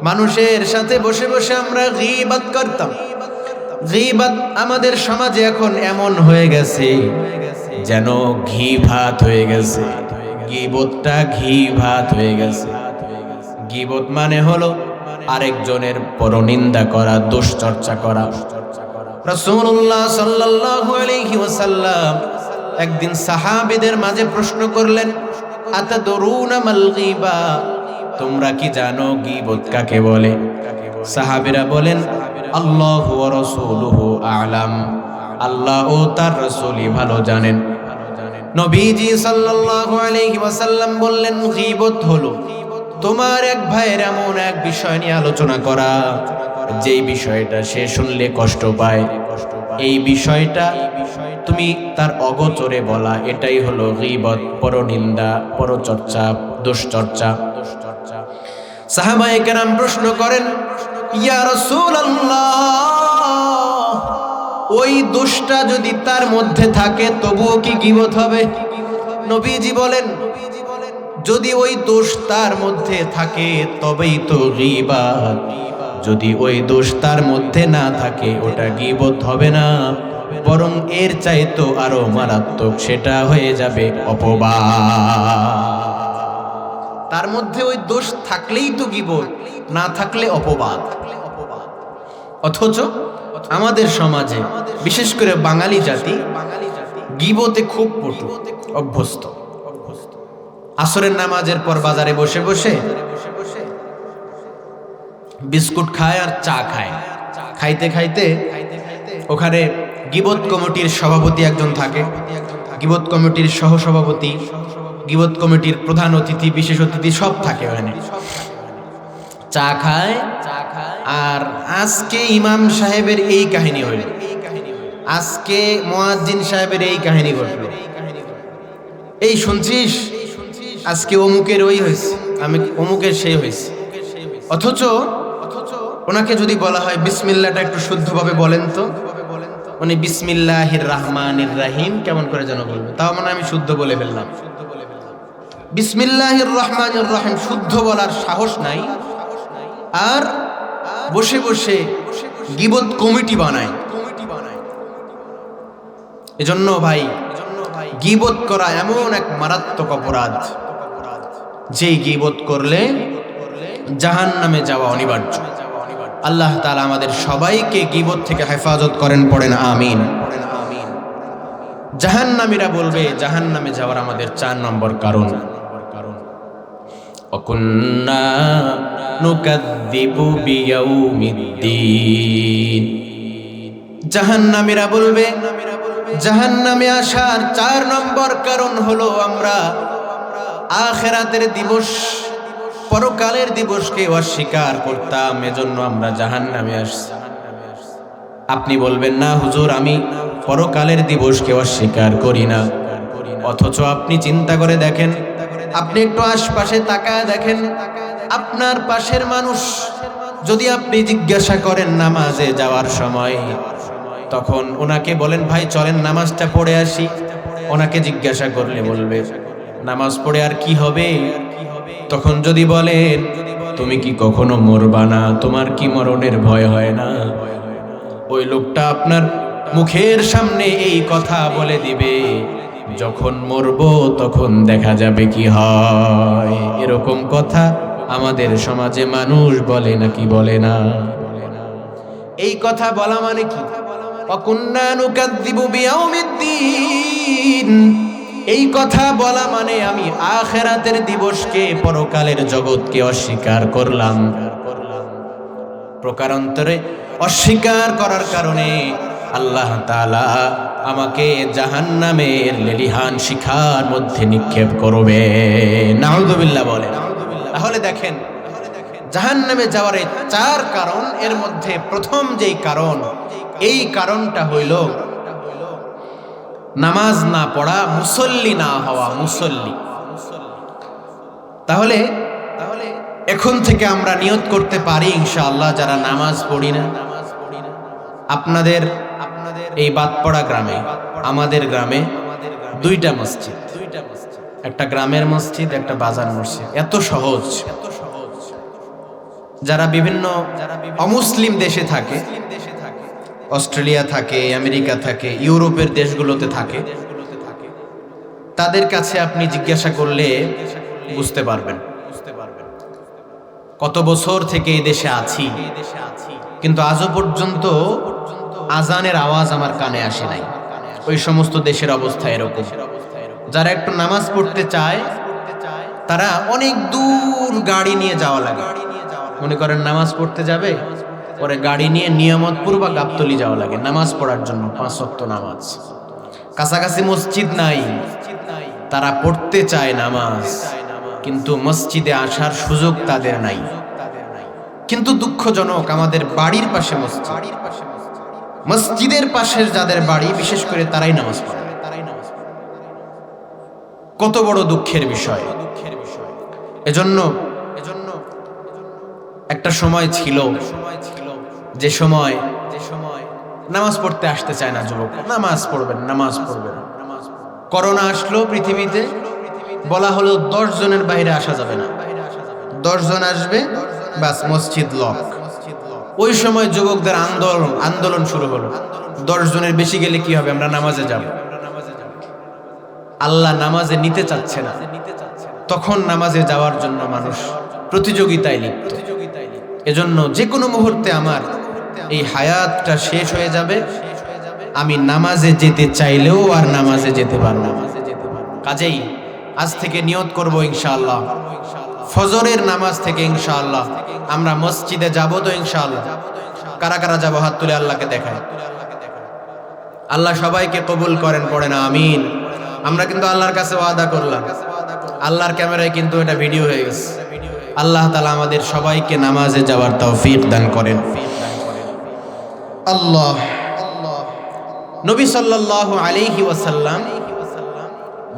মানুষের সাথে বসে বসে আমরা গীবত করতাম। গীবত আমাদের সমাজে এখন এমন হয়ে গেছে যেন ঘি ভাত হয়ে গেছে। গীবতটা ঘি ভাত হয়ে গেছে। গীবত মানে হলো আরেকজনের পরনিন্দা করা, দুশ্চর্চা করা। রাসূলুল্লাহ সাল্লাল্লাহু আলাইহি ওয়াসাল্লাম একদিন সাহাবীদের মাঝে প্রশ্ন করলেন, আতাদরুনা মাল গীবা, তোমরা কি জানো গীবত কাকে বলে? সাহাবীরা বলেন, আল্লাহু ওয়া রাসূলুহু আ'লাম, আল্লাহ ও তার রাসূলই ভালো জানেন। নবীজি সাল্লাল্লাহু আলাইহি ওয়াসাল্লাম বললেন, গীবত হলো তোমার এক ভাইয়ের এমন এক বিষয় নিয়ে আলোচনা করা যেই বিষয়টা সে শুনলে কষ্ট পায়, এই বিষয়টা তুমি তার অগোচরে বলা, এটাই হলো গীবত, পরনিন্দা, পরচর্চা, দুশ্চর্চা। সাহাবায়ে কেরাম প্রশ্ন করেন, ইয়া রাসূলুল্লাহ, ওই দোষটা যদি তার মধ্যে থাকে তবুও কি গীবত হবে? নবীজি বলেন, যদি ওই দোষ তার মধ্যে থাকে তবেই তো গীবত, যদি ওই দোষ তার মধ্যে না থাকে ওটা গীবত হবে না, বরং এর চাইতো আরো মারাত্মক, সেটা হয়ে যাবে অপবাদ। তার মধ্যে ওই দোষ থাকলেই তো গীবত, না থাকলে অপবাদ। অথচ আমাদের সমাজে বিশেষ করে বাঙালি জাতি গীবতে খুব পটু, অভ্যস্ত। আসরের নামাজের পর বাজারে বসে বসে বিস্কুট খায় আর চা খায়, খাইতে খাইতে ওখানে গীবত কমিটির সভাপতি একজন থাকে, গীবত কমিটির সহসভাপতি, গীবত কমিটির প্রধান অতিথি, বিশেষ অতিথি সব থাকে ওখানে। চা খায় আর আজকে ইমাম সাহেবের এই কাহিনী হইল, আজকে মুয়াজ্জিন সাহেবের এই কাহিনী ঘটলো, এই শুনছিস আজকে অমুকের ওই হয়েছে, আমি অমুকের সেই হয়েছে। অথচ ওনাকে যদি বলা হয় বিসমিল্লাহটা একটু শুদ্ধভাবে বলেন তো, উনি বিসমিল্লাহির রহমানির রহিম কেমন করে যেন বলবে, তাও মানে আমি শুদ্ধ বলে ফেললাম। বিসমিল্লাহির রহমানির রহিম শুদ্ধ বলার সাহস নাই, আর বসে বসে গীবত কমিটি বানায়। এজন্য ভাই, গীবত করা এমন এক মারাত্মক অপরাধ, যেই গীবত করলে জাহান্নামে যাওয়া অনিবার্য। আল্লাহ তাআলা আমাদের সবাইকে গীবত থেকে হেফাজত করেন, পড়েন আমিন। জাহান্নামীরা বলবে জাহান্নামে যাওয়ার আমাদের 4 নম্বর কারণ, ওয়াকুন্না নুকাযযিবু বিয়াউমিদ্দিন। জাহান্নামীরা বলবে জাহান্নামে আসার 4 নম্বর কারণ হলো আমরা আখিরাতের দিবস, পরকালের দিবসকে অস্বীকার করতাম, এজন্য আমরা জাহান্নামে আসছি। আপনি বলবেন না হুজুর আমি পরকালের দিবসকে অস্বীকার করি না, অথচ আপনি চিন্তা করে দেখেন, আপনি একটু আশপাশে তাকায় দেখেন, আপনার পাশের মানুষ যদি আপনি জিজ্ঞাসা করেন নামাজে যাওয়ার সময়, তখন ওনাকে বলেন ভাই চলেন নামাজটা পড়ে আসি, ওনাকে জিজ্ঞাসা করলে বলবে নামাজ পড়ে আর কি হবে? তখন যদি বলেন তুমি কি কখনো মরবা না, তোমার কি মরণের ভয় হয় না, ওই লোকটা আপনার মুখের সামনে এই কথা বলে দিবে, যখন মরবো তখন দেখা যাবে কি হয়। এরকম কথা আমাদের সমাজে মানুষ বলে নাকি বলে না? এই কথা বলা মানে কি? ওয়াকুন্না নুকাযযিবু বিয়াউমিদ্দিন, এই কথা বলা মানে আমি আখিরাতের দিবসকে, পরকালের জগৎকে অস্বীকার করলাম। প্রকারান্তরে অস্বীকার করার কারণে আল্লাহ তাআলা আমাকে জাহান্নামের লেলিহান শিখার মধ্যে নিক্ষেপ করবে। নাউযুবিল্লাহ বলে। তাহলে দেখেন জাহান্নামে যাওয়ার এই 4 কারণ, এর মধ্যে প্রথম যেই কারণ, এই কারণটা হইল নামাজ না পড়া, মুসল্লি না হওয়া, মুসল্লি। তাহলে এখন থেকে আমরা নিয়ত করতে পারি ইনশাআল্লাহ, যারা নামাজ পড়ি না, আপনাদের এই বাদপড়া গ্রামে, আমাদের গ্রামে 2টা মসজিদ, একটা গ্রামের মসজিদ, একটা বাজার মসজিদ। এত সহজ। যারা বিভিন্ন অমুসলিম দেশে থাকে, অস্ট্রেলিয়া থাকে, আমেরিকা থাকে, ইউরোপের দেশগুলোতে থাকে, তাদের কাছে আপনি জিজ্ঞাসা করলে বুঝতে পারবেন কত বছর থেকে এই দেশে আছি, কিন্তু আজও পর্যন্ত আজানের আওয়াজ আমার কানে আসে নাই। ওই সমস্ত দেশের অবস্থা এরকম। যারা একটু নামাজ পড়তে চায় তারা অনেক দূর গাড়ি নিয়ে যাওয়া লাগে। মনে করেন নামাজ পড়তে যাবে, পরে গাড়ি নিয়ে নিয়ামতপুর বা গাবতলী যাওয়া লাগে নামাজ পড়ার জন্য, 5 ওয়াক্ত নামাজ। কাছাকাছি মসজিদ নাই, তারা পড়তে চায় নামাজ, কিন্তু মসজিদে আসার সুযোগ তাদের নাই। কিন্তু দুঃখজনক, আমাদের বাড়ির পাশে মসজিদ, মসজিদের পাশের যাদের বাড়ি বিশেষ করে তারাই নামাজ পড়ে। কত বড় দুঃখের বিষয়। এজন্য একটা সময় ছিল যে সময় নামাজ পড়তে আসতে চায় না যুবক, নামাজ পড়বেন, নামাজ পড়বেন। করোনা আসলো পৃথিবীতে, বলা হলো 10 জনের বাইরে আসা যাবে না, 10 জন আসবে বাস মসজিদ লক। ওই সময় যুবকদের আন্দোলন শুরু হলো, 10 জনের বেশি গেলে কি হবে, আমরা নামাজে যাব। আল্লাহ নামাজে নিতে চাচ্ছে না, তখন নামাজে যাওয়ার জন্য মানুষ প্রতিযোগিতায় লিপ্ত। এজন্য যে কোনো মুহূর্তে আমার এই হায়াতটা শেষ হয়ে যাবে, আমি নামাজে যেতে চাইলেও আর নামাজে যেতে পারবো না। কাজেই আজ থেকে নিয়ত করব ইনশাআল্লাহ, ফজরের নামাজ থেকে ইনশাআল্লাহ আমরা মসজিদে যাব। তো ইনশাআল্লাহ কারা কারা যাব হাত তুলে আল্লাহকে দেখায়। আল্লাহ সবাইকে কবুল করেন, পড়ে না আমিন। আমরা কিন্তু আল্লাহর কাছে ওয়াদা করলাম, আল্লাহর ক্যামেরায় কিন্তু এটা ভিডিও হয়ে গেছে। আল্লাহ তাআলা আমাদের সবাইকে নামাজে যাওয়ার তৌফিক দান করেন। আল্লাহ। নবী সাল্লাল্লাহু আলাইহি ওয়াসাল্লাম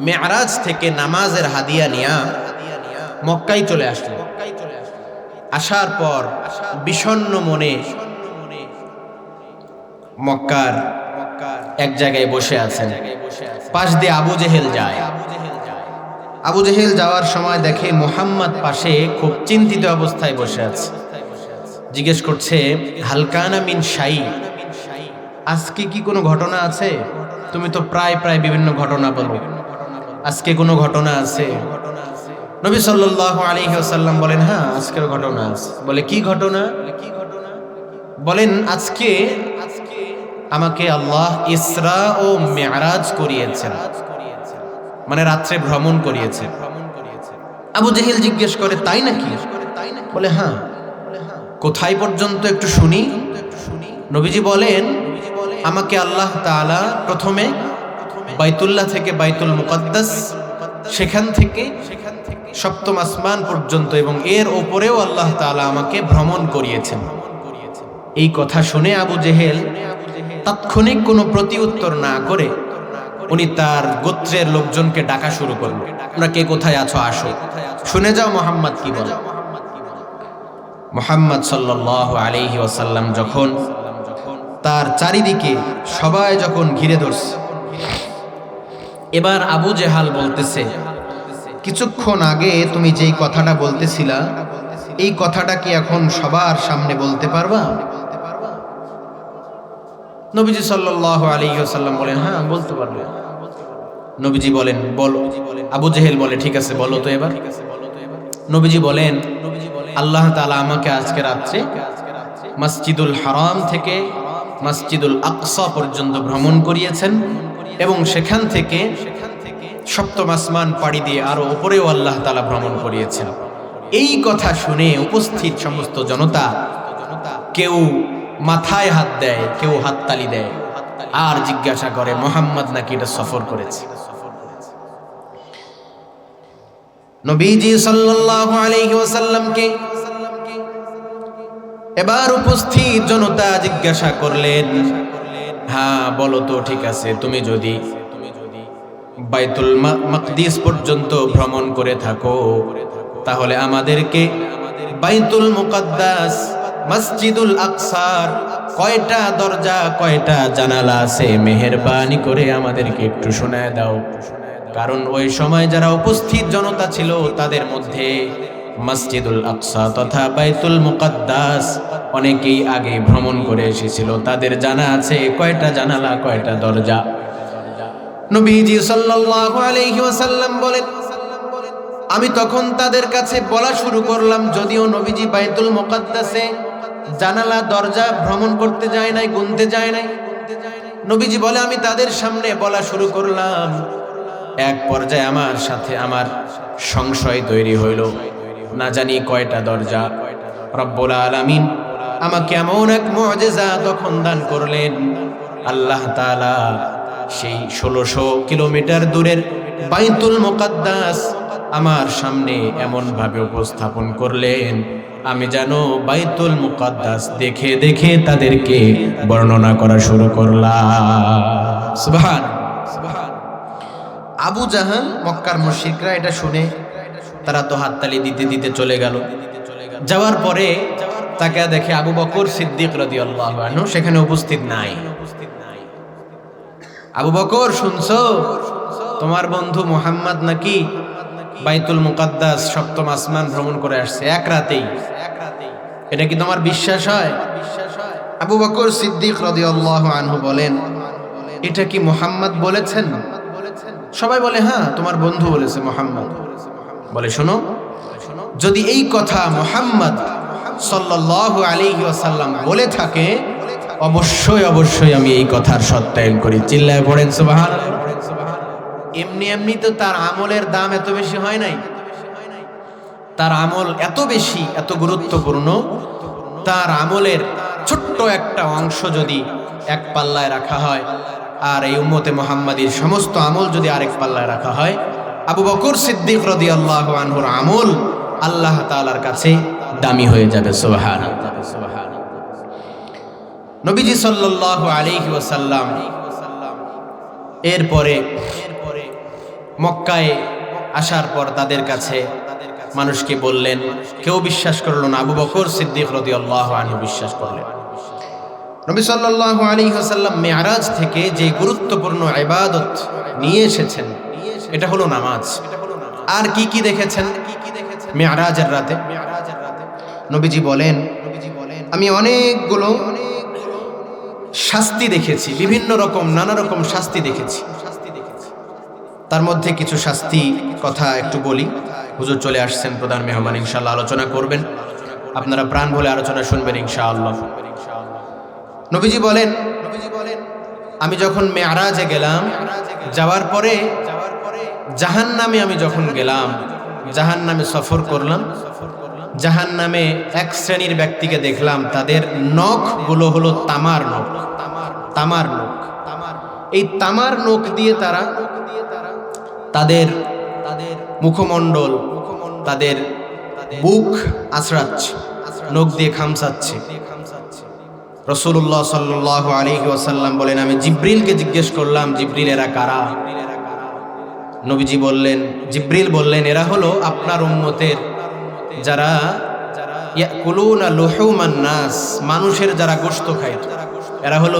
মেরাজ থেকে নামাজের হাদিয়া নিয়া মক্কায় চলে আসলেন। আসার পর বিষণ্ণ মনে মক্কার এক জায়গায় বসে আছেন। পাশ দিয়ে আবু জেহেল যায়। আবু জেহেল যাওয়ার সময় দেখে মুহাম্মদ পাশে খুব চিন্তিত অবস্থায় বসে আছে। জিজ্ঞেস করছে, হালকানা মিন শাই, আজকে কি কোনো ঘটনা আছে? তুমি তো প্রায় বিভিন্ন ঘটনা বলো, আজকে কোনো ঘটনা আছে? নবী সাল্লাল্লাহু আলাইহি ওয়াসাল্লাম বলেন, হ্যাঁ আজকের ঘটনা আছে। বলে কি ঘটনা? বলেন আজকে আমাকে আল্লাহ ইসরা ও মেরাজ করিয়েছেন, মানে রাত্রে ভ্রমণ করিয়েছেন। আবু জেহেল জিজ্ঞেস করে, তাই নাকি? বলে হ্যাঁ। কোথায় পর্যন্ত একটু শুনি। নবীজি বলেন, আমাকে আল্লাহ তাআলা প্রথমে বাইতুল্লাহ থেকে বাইতুল মুকাদ্দাস, সেখান থেকে সপ্তম আসমান পর্যন্ত এবং এর ওপরেও আল্লাহ তাআলা আমাকে ভ্রমণ করিয়েছেন। এই কথা শুনে আবু জেহেল তাৎক্ষণিক কোনো প্রতি উত্তর না করে উনি তার গোত্রের লোকজনকে ডাকা শুরু করলো, তোমরা কে কোথায় আছো আসো, শুনে যাও মুহাম্মদ কি বলে। মুহাম্মদ সাল্লাল্লাহু আলাইহি ওয়াসাল্লাম যখন তার চারিদিকে সবাই যখন ঘিরে ধরছে, এবার আবু জেহাল বলতেছে, কিছুক্ষণ আগে তুমি যেই কথাটা বলতেছিলা, এই কথাটা কি এখন সবার সামনে বলতে পারবা? নবীজি সাল্লাল্লাহু আলাইহি ওয়াসাল্লাম বলেন, হ্যাঁ বলতে পারবে। নবীজি বলেন, বলো। আবু জেহেল বলে, ঠিক আছে বলো তো এবার। নবীজি বলেন, আল্লাহ তাআলা আমাকে আজকে রাত্রে মসজিদুল হারাম থেকে মসজিদুল আকসা পর্যন্ত ভ্রমণ করিয়েছেন এবং সেখান থেকে সপ্তম আসমান পাড়ি দিয়ে আরো উপরেও আল্লাহ তাআলা ভ্রমণ করিয়েছেন। এই কথা শুনে উপস্থিত সমস্ত জনতা কেউ মাথায় হাত দেয়, কেউ হাততালি দেয়, আর জিজ্ঞাসা করে মুহাম্মদ নাকি এটা সফর করেছে। নবীজি সাল্লাল্লাহু আলাইহি ওয়াসাল্লামকে এবার উপস্থিত জনতা জিজ্ঞাসা করলেন, হ্যাঁ বলো তো, ঠিক আছে, তুমি যদি বাইতুল মাকদিস পর্যন্ত ভ্রমণ করে থাকো, তাহলে আমাদেরকে বাইতুল মুকাদ্দাস মসজিদুল আকসার কয়টা দরজা কয়টা জানালা আছে মেহেরবানি করে আমাদেরকে একটু শোনায় দাও। কারণ ওই সময় যারা উপস্থিত জনতা ছিল তাদের মধ্যে মসজিদুল আকসা তথা বাইতুল মুকাদ্দাস অনেকেই আগে ভ্রমণ করে এসেছিল, তাদের জানা আছে কয়টা জানালা কয়টা দরজা। নবীজি সাল্লাল্লাহু আলাইহি ওয়াসাল্লাম বলেন, আমি তখন তাদের কাছে বলা শুরু করলাম, যদিও নবীজি বাইতুল মুকাদ্দাসে জানালা দরজা ভ্রমণ করতে যায় নাই, গুনতে যায় নাই। নবীজি বলে, আমি তাদের সামনে বলা শুরু করলাম, এক পর্যায়ে আমার সাথে আমার সংশয় তৈরি হইল, না জানি কয়টা দরজা। রব্বুল আলামিন আমাকে এমন এক মুআজিজা তখন দান করলেন, আল্লাহ তাআলা সেই 1600 কিলোমিটার দূরের বাইতুল মুকাদ্দাস আমার সামনে এমন ভাবে উপস্থাপন করলেন, আমি যেন বাইতুল মুকাদ্দাস দেখে দেখে তাদেরকে বর্ণনা করা শুরু করলাম। সুবহান। আবু জাহাল মক্কার মুশরিকরা এটা শুনে তারা তো হাততালি দিতে দিতে চলে গেল। যাওয়ার পরে তাকে দেখে আবু বকর সিদ্দিক রাদিয়াল্লাহু আনহু সেখানে উপস্থিত নাই। আবু বকর, শুনছো তোমার বন্ধু মুহাম্মদ নাকি বাইতুল মুকাদ্দাস সপ্তম আসমান ভ্রমণ করে আসছে এক রাতেই, এটা কি তোমার বিশ্বাস হয়? আবু বকর সিদ্দিক রাদিয়াল্লাহু আনহু বলেন, এটা কি মুহাম্মদ বলেছেন? সবাই বলে, হ্যাঁ তোমার বন্ধু বলেছে মুহাম্মদ। বলে, শোনো, যদি এই কথা মুহাম্মদ সাল্লাল্লাহু আলাইহি ওয়াসাল্লাম বলে থাকে, অবশ্যই অবশ্যই আমি এই কথার সত্যায়ন করি। চিল্লায় পড়েন সুবহানাল্লাহ। এমনি এমনি তো তার আমলের দাম এত বেশি হয় নাই, তার আমল এত বেশি, এত গুরুত্বপূর্ণ, তার আমলের ছোট্ট একটা অংশ যদি এক পাল্লায় রাখা হয় আর এই উম্মতে মুহাম্মাদীর সমস্ত আমল যদি আরেক পাল্লায় রাখা হয়, আবু বকর সিদ্দিক রাদিয়াল্লাহু আনহুর আমল আল্লাহ তাআলার কাছে দামি হয়ে যাবে। সুবহানাল্লাহ। নবীজি সাল্লাল্লাহু আলাইহি ওয়াসাল্লাম এরপরে মক্কায় আসার পর তাদের কাছে মানুষকে বললেন, কেউ বিশ্বাস করলো না, আবু বকর সিদ্দিক রাদিয়াল্লাহু আনহু বিশ্বাস করলেন। নবী সাল্লাল্লাহু আলাইহি ওয়াসাল্লাম মিরাজ থেকে যে গুরুত্বপূর্ণ ইবাদত নিয়ে এসেছেন এটা হলো নামাজ। আর কি কি দেখেছেন মিরাজের রাতে? নবীজি বলেন, আমি অনেকগুলো শাস্তি দেখেছি, বিভিন্ন রকম নানা রকম শাস্তি দেখেছি। তার মধ্যে কিছু শাস্তি কথা একটু বলি। হুজুর চলে আসছেন, প্রধান মেহমান, ইনশাআল্লাহ আলোচনা করবেন, আপনারা প্রাণ ভরে আলোচনা শুনবেন ইনশাআল্লাহ। নবীজি বলেন, আমি যখন মেরাজে গেলাম, যাওয়ার পরে জাহান্নামে আমি যখন গেলাম, জাহান্নামে সফর করলাম, জাহান্নামে এক শ্রেণীর ব্যক্তিকে দেখলাম, তাদের নখগুলো হলো তামার নখ। তামার নখ, এই তামার নখ দিয়ে তারা তাদের মুখমণ্ডল, তাদের বুক আঁচড়াচ্ছে, নখ দিয়ে খামসাচ্ছে। রাসূলুল্লাহ সাল্লাল্লাহু আলাইহি ওয়াসাল্লাম বলেন, আমি জিবরিলকে জিজ্ঞেস করলাম, জিবরিল এরা কারা? নবীজি বললেন, জিবরিল বললেন, এরা হলো আপনার উম্মতের যারা ইয়াকুলুনা লুহুমান নাস, মানুষের যারা গোশত খায়, এরা হলো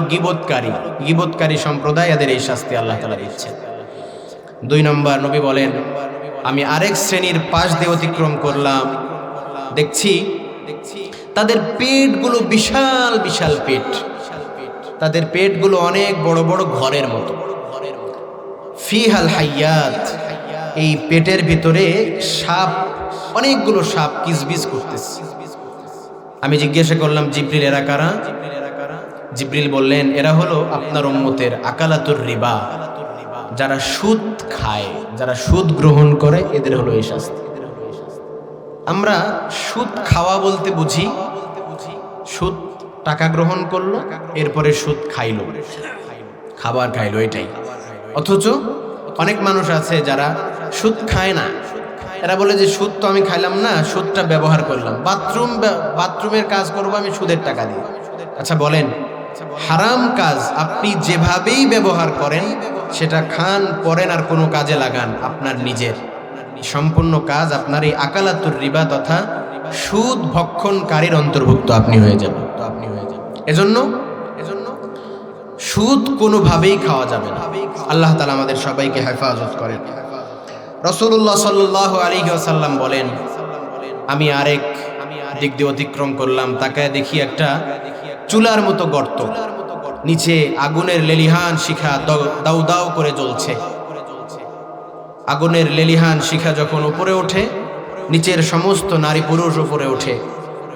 গীবতকারী সম্প্রদায়, এদের এই শাস্তি আল্লাহ তাআলা দিচ্ছেন। 2 নম্বর নবী বলেন, আমি আরেক শ্রেণীর পাশ দিয়ে অতিক্রম করলাম, দেখছি তাদের পেটগুলো বিশাল বিশাল পেট, তাদের পেটগুলো অনেক বড় বড় ঘরের মতো। ফিহাল হাইয়াত, এই পেটের ভিতরে সাপ, অনেকগুলো সাপ কিজবিজ করতেছে। আমি জিজ্ঞাসা করলাম, জিবরিল এরা কারা? জিবরিল বললেন, এরা হলো আপনার উম্মতের আকালাতুর রিবা, যারা সুদ খায়, যারা সুদ গ্রহণ করে, এদের হলো এই শাস্তি। আমরা সুদ খাওয়া বলতে বুঝি সুদ টাকা গ্রহণ করলো, এরপরে সুদ খাইলো, খাবার খাইলো, এটাই। অথচ অনেক মানুষ আছে যারা সুদ খায় না, এরা বলে যে সুদ তো আমি খাইলাম না, সুদটা ব্যবহার করলাম, বাথরুমের কাজ করবো আমি সুদের টাকা দিয়ে। আচ্ছা বলেন, হারাম কাজ আপনি যেভাবেই ব্যবহার করেন, সেটা খান, পরেন আর কোনো কাজে লাগান, আপনার নিজের সম্পূর্ণ কাজ আপনার এই আকালাতুর রিবা তথা সুদ ভক্ষণকারীর অন্তর্ভুক্ত আপনি হয়ে যাবেন। এজন্য সুদ কোনোভাবেই খাওয়া যাবে না। আল্লাহ তাআলা আমাদের সবাইকে হেফাজত করেন। রাসূলুল্লাহ সাল্লাল্লাহু আলাইহি ওয়াসাল্লাম বলেন, আমি আরেক দিক দিয়ে অতিক্রম করলাম, তাকায় দেখি একটা চুলার মতো গর্ত, নিচে আগুনের লেলিহান শিখা দাউ দাউ করে জ্বলছে। আগুনের লেলিহান শিখা যখন উপরে ওঠে, নিচের সমস্ত নারী পুরুষ উপরে ওঠে,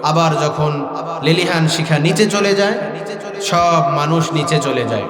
আবার যখন লেলিহান শিখা নিচে চলে যায়, সব মানুষ নিচে চলে যায়।